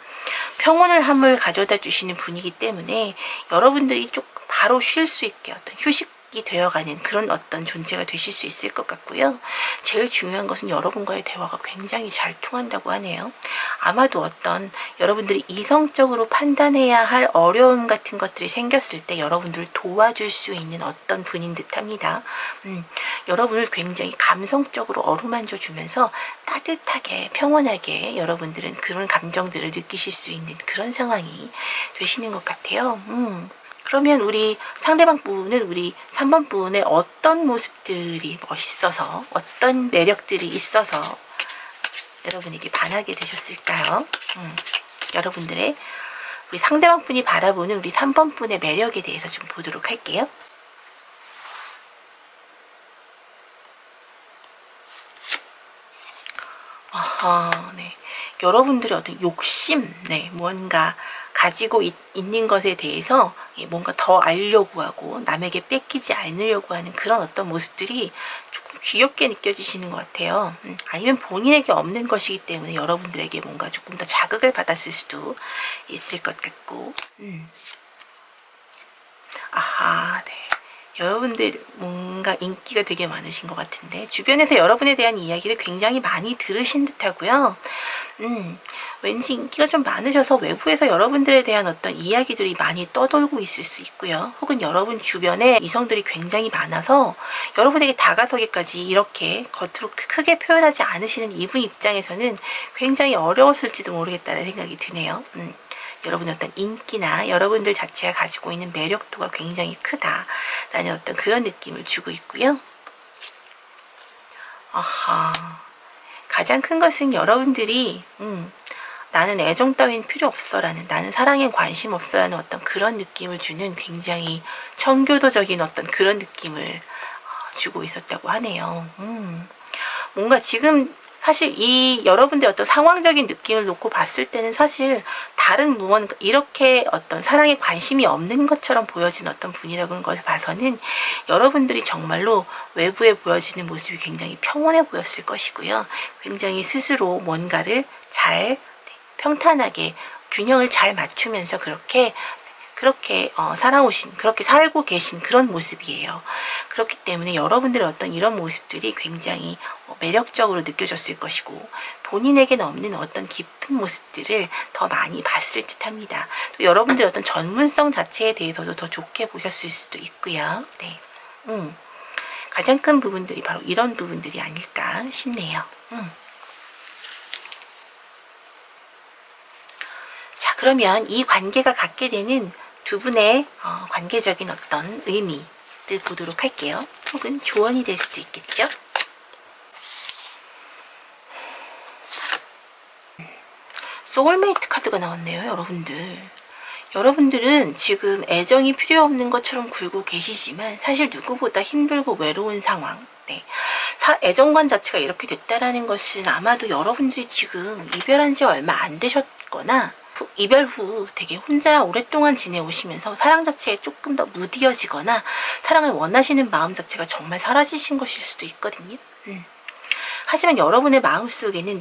평온함을 가져다 주시는 분이기 때문에 여러분들이 조금 바로 쉴 수 있게 어떤 휴식이 되어가는 그런 어떤 존재가 되실 수 있을 것 같고요. 제일 중요한 것은 여러분과의 대화가 굉장히 잘 통한다고 하네요. 아마도 어떤 여러분들이 이성적으로 판단해야 할 어려움 같은 것들이 생겼을 때 여러분들을 도와줄 수 있는 어떤 분인 듯 합니다. 여러분을 굉장히 감성적으로 어루만져 주면서 따뜻하게 평온하게 여러분들은 그런 감정들을 느끼실 수 있는 그런 상황이 되시는 것 같아요. 그러면 우리 상대방 분은 우리 3번 분의 어떤 모습들이 멋있어서 어떤 매력들이 있어서 여러분에게 반하게 되셨을까요? 여러분들의 우리 상대방 분이 바라보는 우리 3번 분의 매력에 대해서 좀 보도록 할게요. 네. 여러분들의 어떤 욕심, 뭔가 가지고 있는 것에 대해서 뭔가 더 알려고 하고 남에게 뺏기지 않으려고 하는 그런 어떤 모습들이 조금 귀엽게 느껴지시는 것 같아요. 아니면 본인에게 없는 것이기 때문에 여러분들에게 뭔가 조금 더 자극을 받았을 수도 있을 것 같고. 네. 여러분들 뭔가 인기가 되게 많으신 것 같은데 주변에서 여러분에 대한 이야기를 굉장히 많이 들으신 듯하고요. 왠지 인기가 좀 많으셔서 외부에서 여러분들에 대한 어떤 이야기들이 많이 떠돌고 있을 수 있고요. 혹은 여러분 주변에 이성들이 굉장히 많아서 여러분에게 다가서기까지 이렇게 겉으로 크게 표현하지 않으시는 이분 입장에서는 굉장히 어려웠을지도 모르겠다는 생각이 드네요. 여러분의 어떤 인기나 여러분들 자체가 가지고 있는 매력도가 굉장히 크다라는 어떤 그런 느낌을 주고 있고요. 가장 큰 것은 여러분들이 나는 애정 따윈 필요 없어 라는, 나는 사랑에 관심 없어 라는 어떤 그런 느낌을 주는 굉장히 청교도적인 어떤 그런 느낌을 주고 있었다고 하네요. 뭔가 지금 사실 이 여러분들의 어떤 상황적인 느낌을 놓고 봤을 때는 사실 다른 무언가 이렇게 어떤 사랑에 관심이 없는 것처럼 보여진 어떤 분이라는 걸 봐서는 여러분들이 정말로 외부에 보여지는 모습이 굉장히 평온해 보였을 것이고요. 굉장히 스스로 뭔가를 잘 평탄하게 균형을 잘 맞추면서 그렇게 살아오신, 그렇게 살고 계신 그런 모습이에요. 그렇기 때문에 여러분들의 어떤 이런 모습들이 굉장히 매력적으로 느껴졌을 것이고 본인에게는 없는 어떤 깊은 모습들을 더 많이 봤을 듯 합니다. 또 여러분들의 어떤 전문성 자체에 대해서도 더 좋게 보셨을 수도 있고요. 네. 가장 큰 부분들이 바로 이런 부분들이 아닐까 싶네요. 자, 그러면 이 관계가 갖게 되는 두 분의 관계적인 어떤 의미를 보도록 할게요. 혹은 조언이 될 수도 있겠죠. 소울메이트 카드가 나왔네요. 여러분들은 지금 애정이 필요 없는 것처럼 굴고 계시지만 사실 누구보다 힘들고 외로운 상황, 애정관 자체가 이렇게 됐다라는 것은 아마도 여러분들이 지금 이별한 지 얼마 안 되셨거나 이별 후 되게 혼자 오랫동안 지내오시면서 사랑 자체에 조금 더 무디어지거나 사랑을 원하시는 마음 자체가 정말 사라지신 것일 수도 있거든요. 하지만 여러분의 마음속에는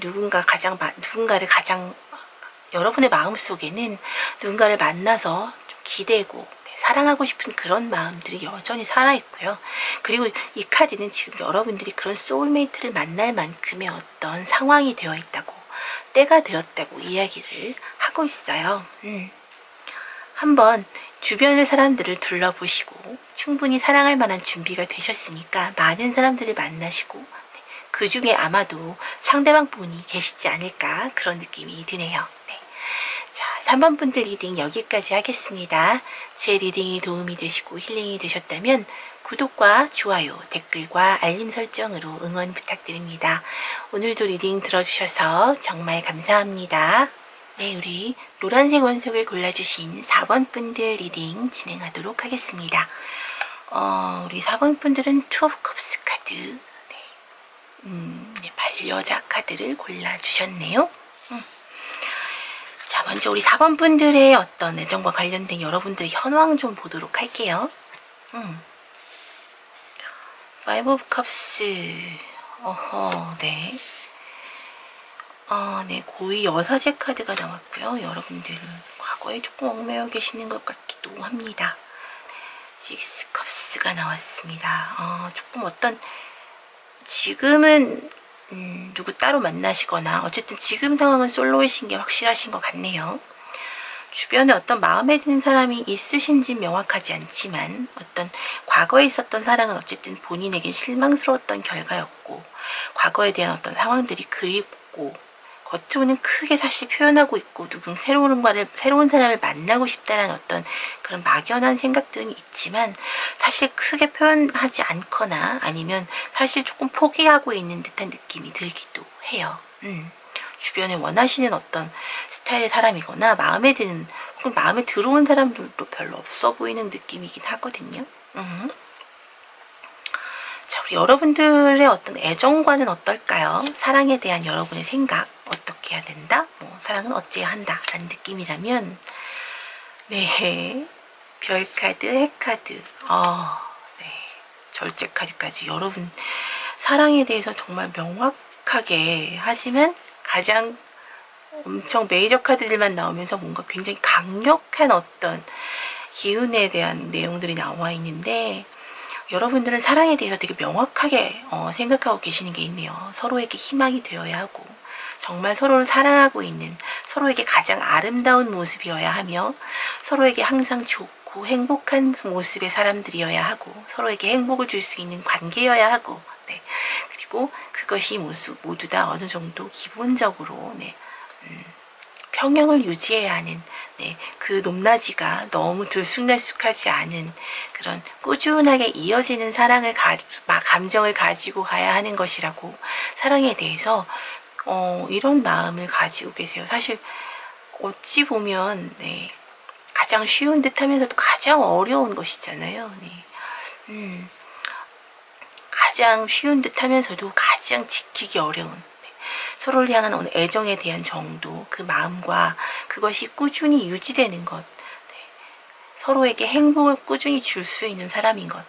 여러분의 마음속에는 누군가를 만나서 좀 기대고 사랑하고 싶은 그런 마음들이 여전히 살아있고요. 그리고 이 카드는 지금 여러분들이 그런 소울메이트를 만날 만큼의 어떤 상황이 되어 있다고, 때가 되었다고 이야기를 하고 있어요. 한번 주변의 사람들을 둘러보시고 충분히 사랑할 만한 준비가 되셨으니까 많은 사람들을 만나시고 그 중에 아마도 상대방 분이 계시지 않을까 그런 느낌이 드네요. 자, 3번 분들 리딩 여기까지 하겠습니다. 제 리딩이 도움이 되시고 힐링이 되셨다면 구독과 좋아요, 댓글과 알림 설정으로 응원 부탁드립니다. 오늘도 리딩 들어주셔서 정말 감사합니다. 네, 우리 노란색 원석을 골라주신 4번 분들 리딩 진행하도록 하겠습니다. 우리 4번 분들은 투 오브 컵스 카드, 반려자 카드를 골라주셨네요. 자, 먼저 우리 4번 분들의 어떤 애정과 관련된 여러분들의 현황 좀 보도록 할게요. 파이브 오브 컵스, 네. 네, 고위 여사제 카드가 나왔고요. 여러분들은 과거에 조금 얽매여 계시는 것 같기도 합니다. 식스 컵스가 나왔습니다. 조금 어떤 지금은 누구 따로 만나시거나 어쨌든 지금 상황은 솔로이신 게 확실하신 것 같네요. 주변에 어떤 마음에 드는 사람이 있으신지 명확하지 않지만 어떤 과거에 있었던 사랑은 어쨌든 본인에겐 실망스러웠던 결과였고 과거에 대한 어떤 상황들이 그립고 겉으로는 크게 사실 표현하고 있고 새로운 사람을 만나고 싶다는 어떤 그런 막연한 생각들은 있지만 사실 크게 표현하지 않거나 아니면 사실 조금 포기하고 있는 듯한 느낌이 들기도 해요. 주변에 원하시는 어떤 스타일의 사람이거나 마음에 드는 혹은 마음에 들어온 사람들도 별로 없어 보이는 느낌이긴 하거든요. 자, 우리 여러분들의 어떤 애정과는 어떨까요? 사랑에 대한 여러분의 생각, 어떻게 해야 된다? 사랑은 어찌해야 한다? 라는 느낌이라면, 네, 별카드, 핵카드, 네, 절제카드까지 여러분 사랑에 대해서 정말 명확하게, 하지만 가장 엄청 메이저 카드들만 나오면서 뭔가 굉장히 강력한 어떤 기운에 대한 내용들이 나와 있는데, 여러분들은 사랑에 대해서 되게 명확하게 생각하고 계시는 게 있네요. 서로에게 희망이 되어야 하고, 정말 서로를 사랑하고 있는, 서로에게 가장 아름다운 모습이어야 하며, 서로에게 항상 좋고 행복한 모습의 사람들이어야 하고, 서로에게 행복을 줄 수 있는 관계여야 하고, 네. 그리고 그것이 모두 다 어느 정도 기본적으로, 네, 평형을 유지해야 하는, 네, 그 높낮이가 너무 들쑥날쑥하지 않은 그런 꾸준하게 이어지는 사랑을 감정을 가지고 가야 하는 것이라고, 사랑에 대해서 이런 마음을 가지고 계세요. 사실 어찌 보면, 네, 가장 쉬운 듯 하면서도 가장 어려운 것이잖아요. 네. 가장 쉬운 듯 하면서도 가장 지키기 어려운, 서로를 향한 어느 애정에 대한 정도, 그 마음과 그것이 꾸준히 유지되는 것, 네. 서로에게 행복을 꾸준히 줄 수 있는 사람인 것,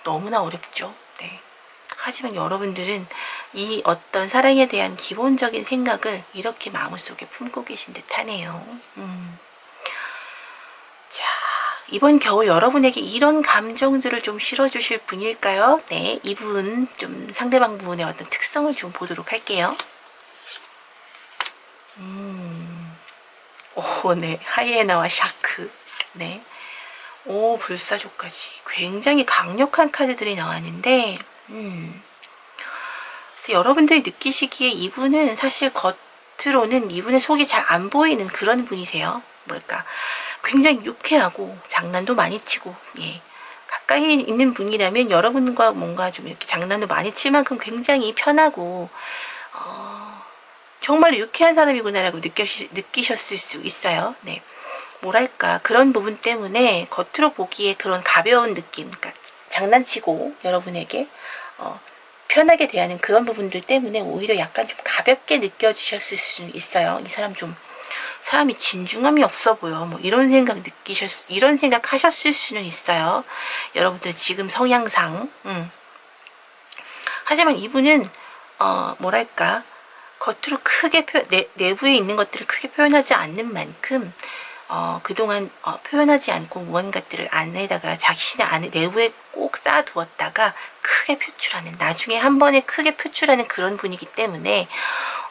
너무나 어렵죠. 네. 하지만 여러분들은 이 어떤 사랑에 대한 기본적인 생각을 이렇게 마음속에 품고 계신 듯 하네요. 자, 이번 겨우 여러분에게 이런 감정들을 좀 실어주실 분일까요? 네, 이분 좀 상대방 분의 어떤 특성을 좀 보도록 할게요. 오, 네, 하이에나와 샤크, 네, 오, 불사조까지 굉장히 강력한 카드들이 나왔는데, 그래서 여러분들이 느끼시기에 이분은 사실 겉으로는 이분의 속이 잘 안 보이는 그런 분이세요. 뭘까? 굉장히 유쾌하고 장난도 많이 치고, 예, 가까이 있는 분이라면 여러분과 뭔가 좀 이렇게 장난도 많이 칠 만큼 굉장히 편하고 정말 유쾌한 사람이구나라고 느끼셨을 수 있어요. 네, 뭐랄까, 그런 부분 때문에 겉으로 보기에 그런 가벼운 느낌, 그러니까 장난치고 여러분에게 편하게 대하는 그런 부분들 때문에 오히려 약간 좀 가볍게 느껴지셨을 수 있어요. 이 사람 좀, 사람이 진중함이 없어 보여, 뭐 이런 생각 하셨을 수는 있어요. 여러분들 지금 성향상. 하지만 이분은 뭐랄까, 겉으로 크게 내부에 있는 것들을 크게 표현하지 않는 만큼 그동안 표현하지 않고 무언가들을 안에다가 자신의 안에 내부에 꼭 쌓아두었다가 크게 표출하는, 나중에 한 번에 크게 표출하는 그런 분이기 때문에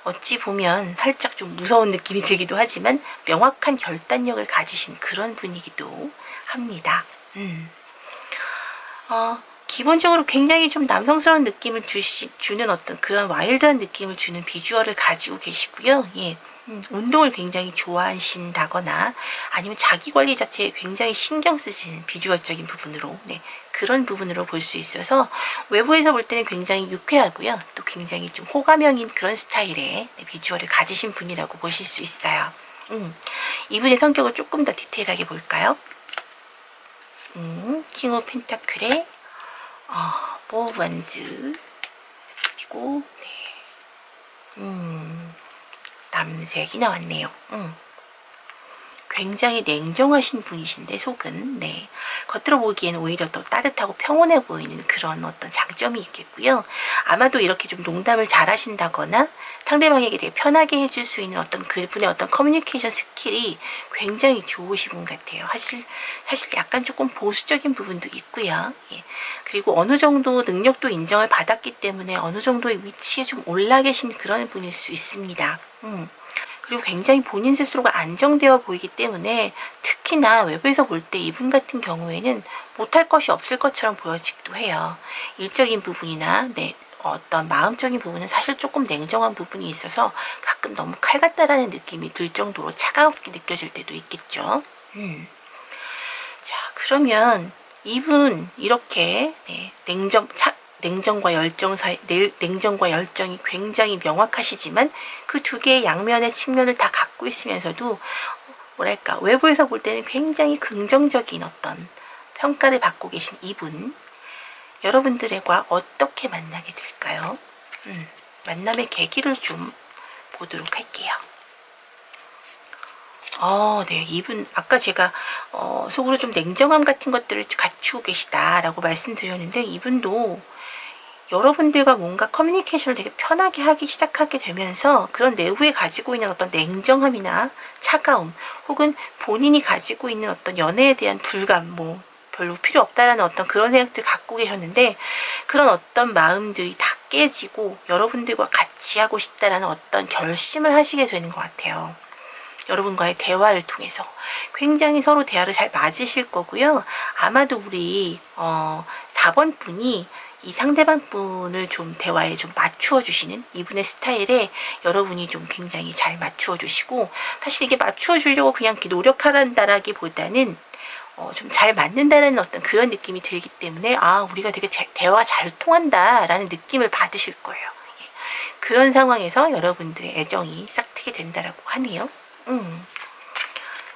어찌 보면 살짝 좀 무서운 느낌이 들기도 하지만 명확한 결단력을 가지신 그런 분이기도 합니다. 기본적으로 굉장히 좀 남성스러운 느낌을 주는 어떤 그런 와일드한 느낌을 주는 비주얼을 가지고 계시고요. 예. 운동을 굉장히 좋아하신다거나 아니면 자기 관리 자체에 굉장히 신경 쓰시는 비주얼적인 부분으로, 네, 그런 부분으로 볼 수 있어서 외부에서 볼 때는 굉장히 유쾌하고요. 또 굉장히 좀 호감형인 그런 스타일의, 네, 비주얼을 가지신 분이라고 보실 수 있어요. 이분의 성격을 조금 더 디테일하게 볼까요? 킹 오브 펜타클의 포 원즈, 그리고 네, 남색이 나왔네요. 굉장히 냉정하신 분이신데 속은, 네, 겉으로 보기에는 오히려 더 따뜻하고 평온해 보이는 그런 어떤 장점이 있겠고요. 아마도 이렇게 좀 농담을 잘 하신다거나 상대방에게 되게 편하게 해줄 수 있는 어떤 그분의 어떤 커뮤니케이션 스킬이 굉장히 좋으신 분 같아요. 사실 약간 조금 보수적인 부분도 있고요. 예. 그리고 어느 정도 능력도 인정을 받았기 때문에 어느 정도의 위치에 좀 올라 계신 그런 분일 수 있습니다. 그리고 굉장히 본인 스스로가 안정되어 보이기 때문에 특히나 외부에서 볼 때 이분 같은 경우에는 못할 것이 없을 것처럼 보여지기도 해요. 일적인 부분이나, 네, 어떤 마음적인 부분은 사실 조금 냉정한 부분이 있어서 가끔 너무 칼 같다라는 느낌이 들 정도로 차가웠게 느껴질 때도 있겠죠. 자, 그러면 이분 이렇게, 네, 냉정과 열정이 굉장히 명확하시지만 그 두 개의 양면의 측면을 다 갖고 있으면서도 뭐랄까 외부에서 볼 때는 굉장히 긍정적인 어떤 평가를 받고 계신 이분, 여러분들과 어떻게 만나게 될까요? 만남의 계기를 좀 보도록 할게요. 네, 이분 아까 제가 속으로 좀 냉정함 같은 것들을 갖추고 계시다라고 말씀드렸는데, 이분도 여러분들과 뭔가 커뮤니케이션을 되게 편하게 하기 시작하게 되면서 그런 내부에 가지고 있는 어떤 냉정함이나 차가움, 혹은 본인이 가지고 있는 어떤 연애에 대한 불감, 뭐 별로 필요 없다라는 어떤 그런 생각들 갖고 계셨는데, 그런 어떤 마음들이 다 깨지고 여러분들과 같이 하고 싶다라는 어떤 결심을 하시게 되는 것 같아요. 여러분과의 대화를 통해서 굉장히 서로 대화를 잘 맞으실 거고요. 아마도 우리 4번 분이 이 상대방 분을 좀 대화에 좀 맞추어 주시는 이분의 스타일에 여러분이 좀 굉장히 잘 맞추어 주시고, 사실 이게 맞추어 주려고 그냥 이렇게 노력한다라기보다는 좀 잘 맞는다는 어떤 그런 느낌이 들기 때문에 우리가 되게 대화가 잘 통한다라는 느낌을 받으실 거예요. 그런 상황에서 여러분들의 애정이 싹트게 된다라고 하네요.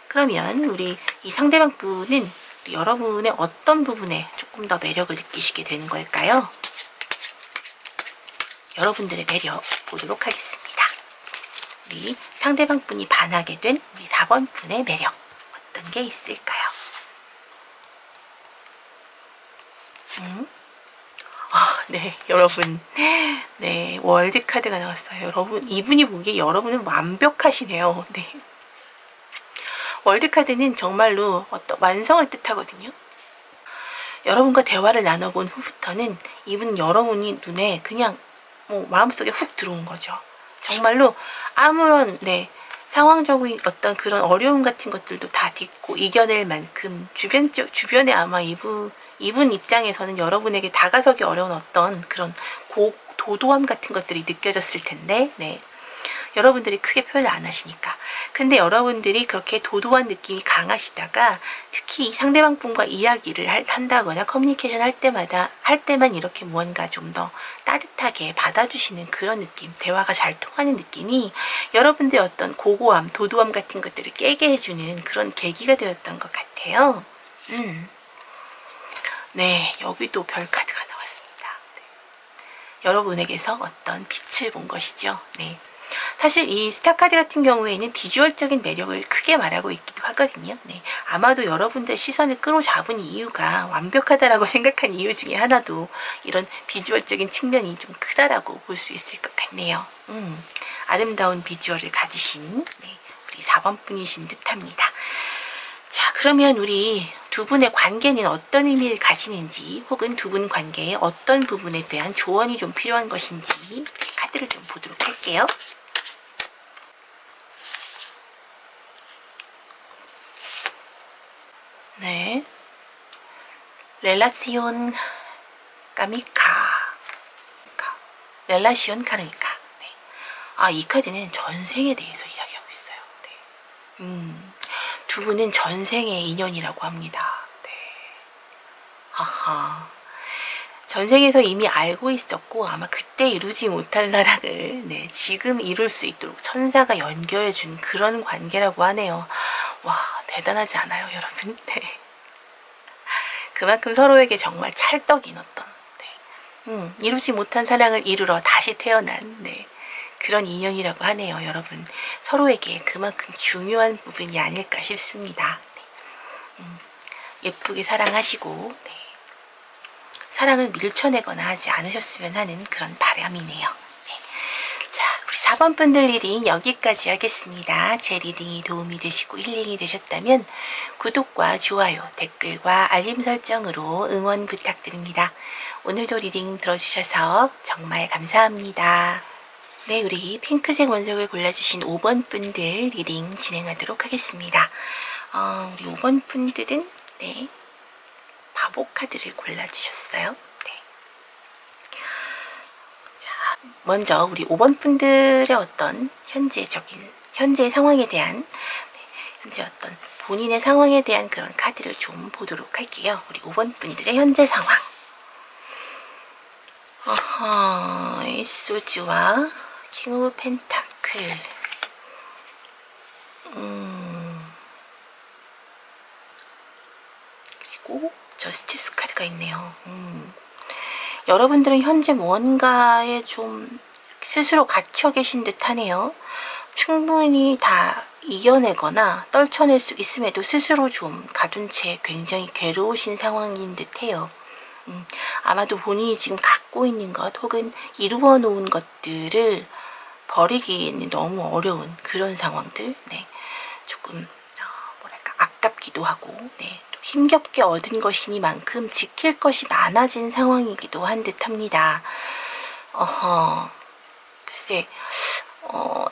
그러면 우리 이 상대방 분은 여러분의 어떤 부분에 조금 더 매력을 느끼시게 되는 걸까요? 여러분들의 매력 보도록 하겠습니다. 우리 상대방 분이 반하게 된 우리 4번 분의 매력, 어떤 게 있을까요? 네, 여러분. 네, 월드카드가 나왔어요. 여러분, 이분이 보기에 여러분은 완벽하시네요. 네. 월드카드는 정말로 어떤 완성을 뜻하거든요. 여러분과 대화를 나눠본 후부터는 이분 여러분이 눈에 그냥 마음속에 훅 들어온 거죠. 정말로 아무런 상황적인 어떤 그런 어려움 같은 것들도 다 딛고 이겨낼 만큼 주변에 아마 이분 입장에서는 여러분에게 다가서기 어려운 어떤 그런 도도함 같은 것들이 느껴졌을 텐데, 여러분들이 크게 표현을 안 하시니까. 근데 여러분들이 그렇게 도도한 느낌이 강하시다가 특히 상대방 분과 이야기를 한다거나 커뮤니케이션 할 때만 이렇게 무언가 좀 더 따뜻하게 받아주시는 그런 느낌, 대화가 잘 통하는 느낌이 여러분들의 어떤 고고함, 도도함 같은 것들을 깨게 해주는 그런 계기가 되었던 것 같아요. 네, 여기도 별 카드가 나왔습니다. 여러분에게서 어떤 빛을 본 것이죠. 사실 이 스타카드 같은 경우에는 비주얼적인 매력을 크게 말하고 있기도 하거든요. 아마도 여러분들의 시선을 끌어잡은 이유가 완벽하다라고 생각한 이유 중에 하나도 이런 비주얼적인 측면이 좀 크다라고 볼 수 있을 것 같네요. 아름다운 비주얼을 가지신 우리 4번 분이신 듯합니다. 자, 그러면 우리 두 분의 관계는 어떤 의미를 가지는지, 혹은 두 분 관계의 어떤 부분에 대한 조언이 좀 필요한 것인지 카드를 좀 보도록 할게요. 네, 렐라시온 카르니카. 이 카드는 전생에 대해서 이야기하고 있어요. 두 분은 전생의 인연이라고 합니다. 전생에서 이미 알고 있었고, 아마 그때 이루지 못할 나락을 지금 이룰 수 있도록 천사가 연결해준 그런 관계라고 하네요. 와, 대단하지 않아요, 여러분? 그만큼 서로에게 정말 찰떡인 어떤 이루지 못한 사랑을 이루러 다시 태어난 그런 인연이라고 하네요, 여러분. 서로에게 그만큼 중요한 부분이 아닐까 싶습니다. 예쁘게 사랑하시고 사랑을 밀쳐내거나 하지 않으셨으면 하는 그런 바람이네요. 자, 우리 4번 분들 리딩 여기까지 하겠습니다. 제 리딩이 도움이 되시고 힐링이 되셨다면 구독과 좋아요, 댓글과 알림 설정으로 응원 부탁드립니다. 오늘도 리딩 들어주셔서 정말 감사합니다. 네, 우리 핑크색 원석을 골라주신 5번 분들 리딩 진행하도록 하겠습니다. 우리 5번 분들은 바보 카드를 골라주셨어요. 자, 먼저 우리 5번 분들의 어떤 현재 상황에 대한 현재 어떤 본인의 상황에 대한 그런 카드를 좀 보도록 할게요. 우리 5번 분들의 현재 상황. 에이스 소즈와 킹 오브 펜타클. 그리고 저스티스 카드가 있네요. 여러분들은 현재 무언가에 좀 스스로 갇혀 계신 듯 하네요. 충분히 다 이겨내거나 떨쳐낼 수 있음에도 스스로 좀 가둔 채 굉장히 괴로우신 상황인 듯 해요. 아마도 본인이 지금 갖고 있는 것 혹은 이루어 놓은 것들을 버리기는 너무 어려운 그런 상황들, 네, 조금 뭐랄까 아깝기도 하고, 네, 또 힘겹게 얻은 것이니만큼 지킬 것이 많아진 상황이기도 한 듯합니다. 글쎄,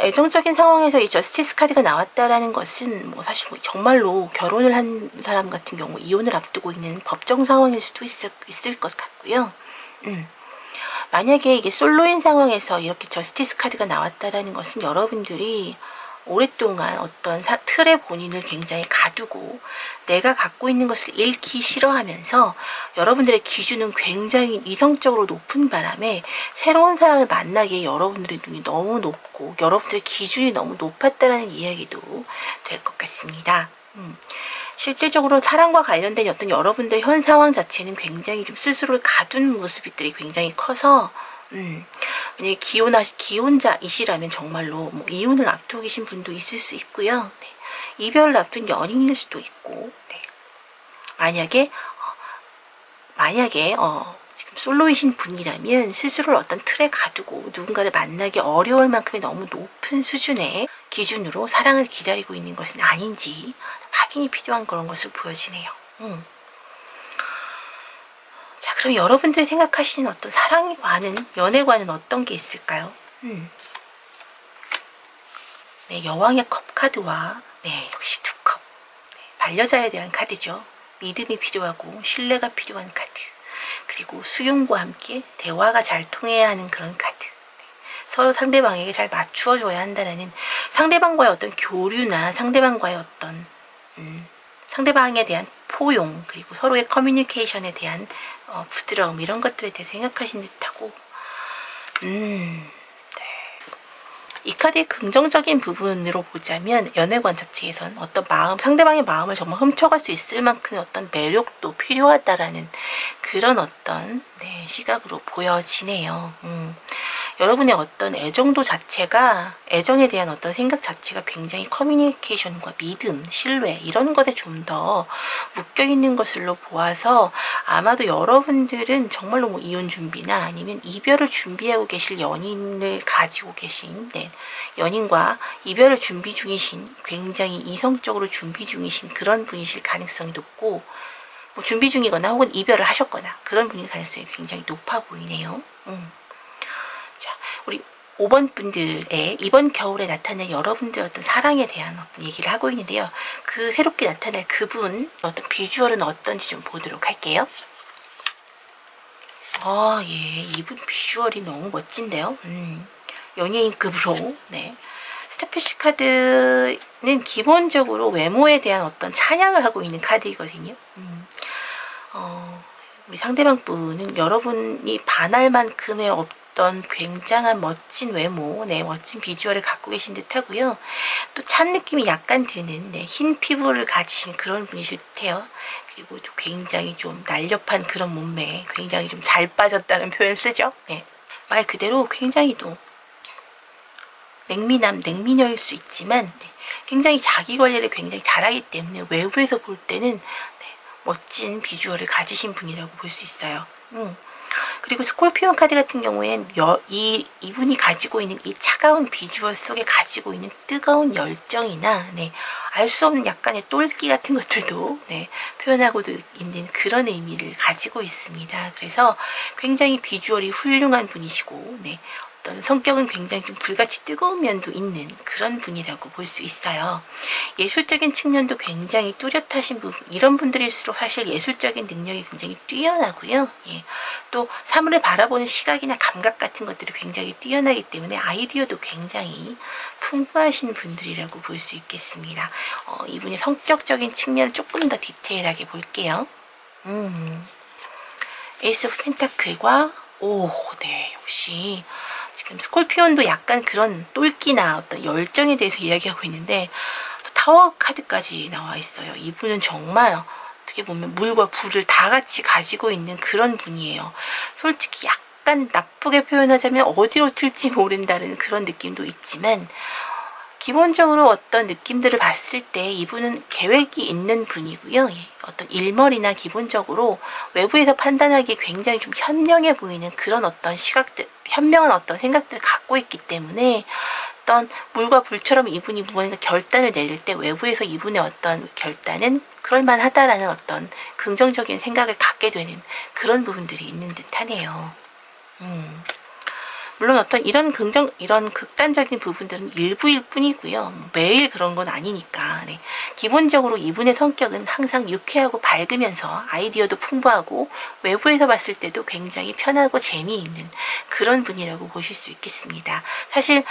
애정적인 상황에서 이 저스티스 카드가 나왔다라는 것은 뭐 사실 뭐 정말로 결혼을 한 사람 같은 경우 이혼을 앞두고 있는 법정 상황일 수도 있을 것 같고요. 만약에 이게 솔로인 상황에서 이렇게 저스티스 카드가 나왔다라는 것은 여러분들이 오랫동안 어떤 틀에 본인을 굉장히 가두고 내가 갖고 있는 것을 잃기 싫어하면서 여러분들의 기준은 굉장히 이성적으로 높은 바람에 새로운 사람을 만나기에 여러분들의 눈이 너무 높고 여러분들의 기준이 너무 높았다는 이야기도 될 것 같습니다. 실질적으로 사랑과 관련된 어떤 여러분들의 현 상황 자체는 굉장히 좀 스스로를 가둔 모습들이 굉장히 커서 만약에 기혼자이시라면 정말로 뭐 이혼을 앞두고 계신 분도 있을 수 있고요. 네. 이별을 앞둔 연인일 수도 있고, 네. 만약에 지금 솔로이신 분이라면 스스로를 어떤 틀에 가두고 누군가를 만나기 어려울 만큼의 너무 높은 수준의 기준으로 사랑을 기다리고 있는 것은 아닌지 확인이 필요한 그런 것으로 보여지네요. 자, 그럼 여러분들이 생각하시는 어떤 사랑과는, 연애과는 어떤 게 있을까요? 네, 여왕의 컵 카드와, 네, 역시 두 컵. 네, 반려자에 대한 카드죠. 믿음이 필요하고 신뢰가 필요한 카드. 그리고 수용과 함께 대화가 잘 통해야 하는 그런 카드. 네, 서로 상대방에게 잘 맞추어줘야 한다는 상대방과의 어떤 교류나 상대방과의 어떤 상대방에 대한 포용, 그리고 서로의 커뮤니케이션에 대한 부드러움, 이런 것들에 대해 생각하신 듯하고, 네. 이 카드의 긍정적인 부분으로 보자면 연애관 자체에선 어떤 상대방의 마음을 정말 훔쳐갈 수 있을 만큼의 어떤 매력도 필요하다라는 그런 어떤, 네, 시각으로 보여지네요. 여러분의 어떤 애정도 자체가, 애정에 대한 어떤 생각 자체가 굉장히 커뮤니케이션과 믿음, 신뢰 이런 것에 좀 더 묶여있는 것으로 보아서 아마도 여러분들은 정말로 뭐 이혼 준비나 아니면 이별을 준비하고 계실 연인을 가지고 계신, 네, 연인과 이별을 준비 중이신, 굉장히 이성적으로 준비 중이신 그런 분이실 가능성이 높고, 뭐 준비 중이거나 혹은 이별을 하셨거나 그런 분일 가능성이 굉장히 높아 보이네요. 자, 우리 5번 분들의 이번 겨울에 나타날 여러분들의 어떤 사랑에 대한 어떤 얘기를 하고 있는데요. 그 새롭게 나타날 그분 어떤 비주얼은 어떤지 좀 보도록 할게요. 예, 이분 비주얼이 너무 멋진데요. 연예인급으로, 네. 스타피쉬 카드는 기본적으로 외모에 대한 어떤 찬양을 하고 있는 카드이거든요. 우리 상대방 분은 여러분이 반할 만큼의 어떤 굉장한 멋진 외모, 네, 멋진 비주얼을 갖고 계신 듯 하고요. 또 찬 느낌이 약간 드는, 네, 흰 피부를 가지신 그런 분이실 듯해요. 그리고 좀 굉장히 좀 날렵한 그런 몸매에 굉장히 좀 잘 빠졌다는 표현을 쓰죠. 네. 말 그대로 굉장히 또 냉미녀일 수 있지만, 네, 굉장히 자기 관리를 굉장히 잘하기 때문에 외부에서 볼 때는, 네, 멋진 비주얼을 가지신 분이라고 볼 수 있어요. 그리고 스콜피온 카드 같은 경우엔 이분이 가지고 있는 이 차가운 비주얼 속에 가지고 있는 뜨거운 열정이나, 네, 알 수 없는 약간의 똘끼 같은 것들도, 네, 표현하고도 있는 그런 의미를 가지고 있습니다. 그래서 굉장히 비주얼이 훌륭한 분이시고, 네, 어떤 성격은 굉장히 좀 불같이 뜨거운 면도 있는 그런 분이라고 볼 수 있어요. 예술적인 측면도 굉장히 뚜렷하신 분, 이런 분들일수록 사실 예술적인 능력이 굉장히 뛰어나고요. 예. 또 사물을 바라보는 시각이나 감각 같은 것들이 굉장히 뛰어나기 때문에 아이디어도 굉장히 풍부하신 분들이라고 볼 수 있겠습니다. 이분의 성격적인 측면을 조금 더 디테일하게 볼게요. 에이스 오브 펜타클과 오, 네, 역시 지금 스콜피온도 약간 그런 똘끼나 어떤 열정에 대해서 이야기하고 있는데 타워 카드까지 나와 있어요. 이분은 정말 어떻게 보면 물과 불을 다 같이 가지고 있는 그런 분이에요. 솔직히 약간 나쁘게 표현하자면 어디로 튈지 모른다는 그런 느낌도 있지만 기본적으로 어떤 느낌들을 봤을 때 이분은 계획이 있는 분이고요. 어떤 일머리나 기본적으로 외부에서 판단하기 굉장히 좀 현명해 보이는 그런 어떤 시각들, 현명한 어떤 생각들을 갖고 있기 때문에 어떤 물과 불처럼 이분이 무언가 결단을 내릴 때 외부에서 이분의 어떤 결단은 그럴만하다라는 어떤 긍정적인 생각을 갖게 되는 그런 부분들이 있는 듯하네요. 물론 어떤 이런 극단적인 부분들은 일부일 뿐이고요. 매일 그런 건 아니니까. 네. 기본적으로 이분의 성격은 항상 유쾌하고 밝으면서 아이디어도 풍부하고 외부에서 봤을 때도 굉장히 편하고 재미있는 그런 분이라고 보실 수 있겠습니다. 사실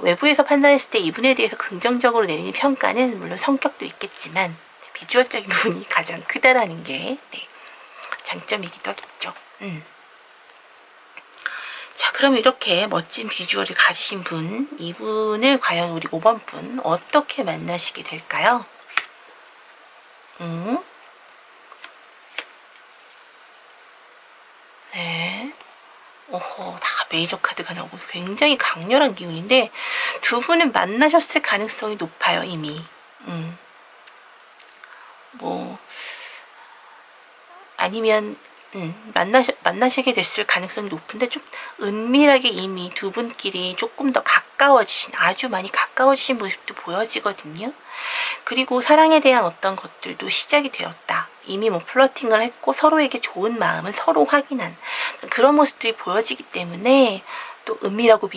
외부에서 판단했을 때 이분에 대해서 긍정적으로 내리는 평가는 물론 성격도 있겠지만 비주얼적인 부분이 가장 크다라는 게 네. 장점이기도 하겠죠. 자, 그럼 이렇게 멋진 비주얼을 가지신 분, 이분을 과연 우리 5번 분 어떻게 만나시게 될까요? 네. 오호, 다 메이저 카드가 나오고 굉장히 강렬한 기운인데 두 분은 만나셨을 가능성이 높아요, 이미. 뭐 아니면 만나시게 됐을 가능성이 높은데 좀 은밀하게 이미 두 분끼리 조금 더 가까워지신, 아주 많이 가까워지신 모습도 보여지거든요. 그리고 사랑에 대한 어떤 것들도 시작이 되었다. 이미 뭐 플러팅을 했고 서로에게 좋은 마음을 서로 확인한 그런 모습들이 보여지기 때문에 또 은밀하고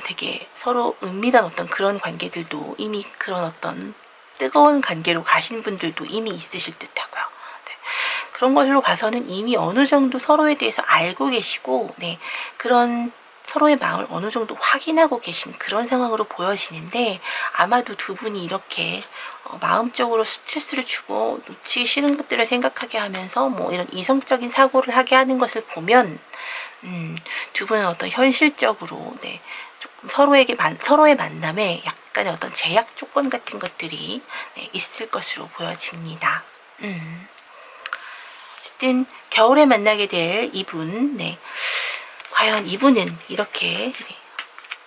되게 서로 은밀한 어떤 그런 관계들도 이미 그런 어떤 뜨거운 관계로 가신 분들도 이미 있으실 듯하고요. 그런 걸로 봐서는 이미 어느 정도 서로에 대해서 알고 계시고 네, 그런 서로의 마음을 어느 정도 확인하고 계신 그런 상황으로 보여지는데 아마도 두 분이 이렇게 마음적으로 스트레스를 주고 놓치기 싫은 것들을 생각하게 하면서 뭐 이런 이성적인 사고를 하게 하는 것을 보면 두 분은 어떤 현실적으로 네, 조금 서로의 만남에 약간의 어떤 제약 조건 같은 것들이 네, 있을 것으로 보여집니다. 어쨌든 겨울에 만나게 될 이분, 네. 과연 이분은 이렇게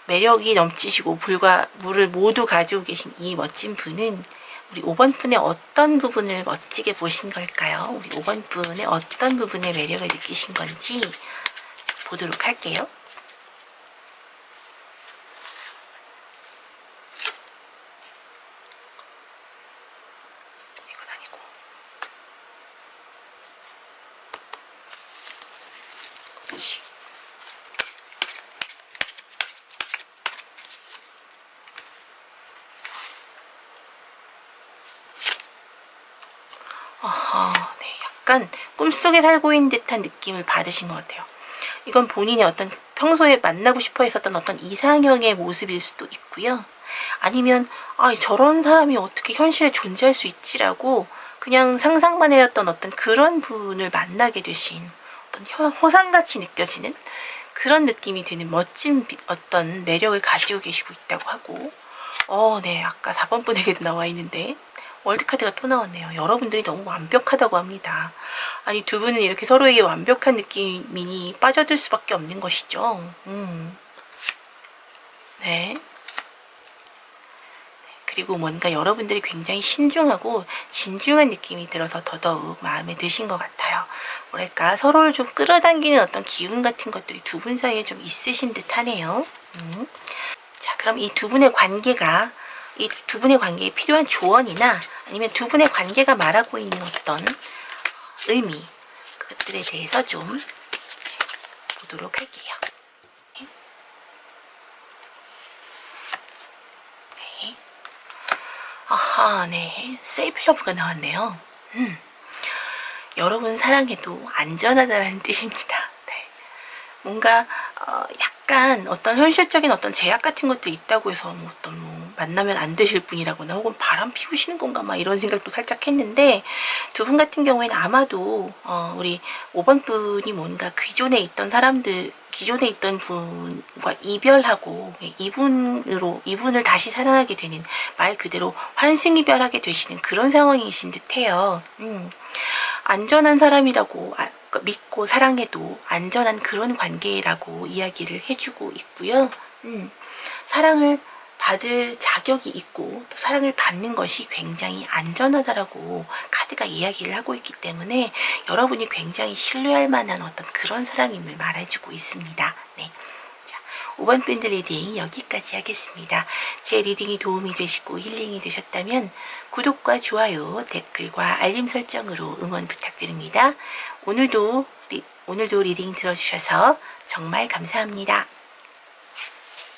매력이 넘치시고 불과 물을 모두 가지고 계신 이 멋진 분은 우리 5번 분의 어떤 부분을 멋지게 보신 걸까요? 우리 5번 분의 어떤 부분의 매력을 느끼신 건지 보도록 할게요. 이건 아니고. 그치. 네, 약간 꿈속에 살고 있는 듯한 느낌을 받으신 것 같아요. 이건 본인의 어떤 평소에 만나고 싶어 했었던 어떤 이상형의 모습일 수도 있고요. 아니면 저런 사람이 어떻게 현실에 존재할 수 있지라고 그냥 상상만 해왔던 어떤 그런 분을 만나게 되신 어떤 호상같이 느껴지는 그런 느낌이 드는 멋진 어떤 매력을 가지고 계시고 있다고 하고 네, 아까 4번 분에게도 나와 있는데 월드카드가 또 나왔네요. 여러분들이 너무 완벽하다고 합니다. 아니 두 분은 이렇게 서로에게 완벽한 느낌이 빠져들 수밖에 없는 것이죠. 네. 그리고 뭔가 여러분들이 굉장히 신중하고 진중한 느낌이 들어서 더더욱 마음에 드신 것 같아요. 뭐랄까 서로를 좀 끌어당기는 어떤 기운 같은 것들이 두 분 사이에 좀 있으신 듯 하네요. 자, 그럼 이 두 분의 관계가 이 두 분의 관계에 필요한 조언이나 아니면 두 분의 관계가 말하고 있는 어떤 의미 그것들에 대해서 좀 보도록 할게요. 네. 아하, 네. 세이프 러브가 나왔네요. 여러분 사랑해도 안전하다는 뜻입니다. 네. 뭔가 약간 어떤 현실적인 어떤 제약 같은 것도 있다고 해서 뭐 어떤 만나면 안 되실 분이라거나 혹은 바람 피우시는 건가 막 이런 생각도 살짝 했는데 두 분 같은 경우에는 아마도 우리 5번 분이 뭔가 기존에 있던 사람들 기존에 있던 분과 이별하고 이분을 다시 사랑하게 되는, 말 그대로 환승이별하게 되시는 그런 상황이신 듯해요. 안전한 사람이라고 믿고 사랑해도 안전한 그런 관계라고 이야기를 해주고 있고요. 사랑을 받을 자격이 있고 또 사랑을 받는 것이 굉장히 안전하다라고 카드가 이야기를 하고 있기 때문에 여러분이 굉장히 신뢰할 만한 어떤 그런 사람임을 말해주고 있습니다. 네. 자, 5번 밴드 리딩 여기까지 하겠습니다. 제 리딩이 도움이 되시고 힐링이 되셨다면 구독과 좋아요, 댓글과 알림 설정으로 응원 부탁드립니다. 오늘도 리딩 들어주셔서 정말 감사합니다.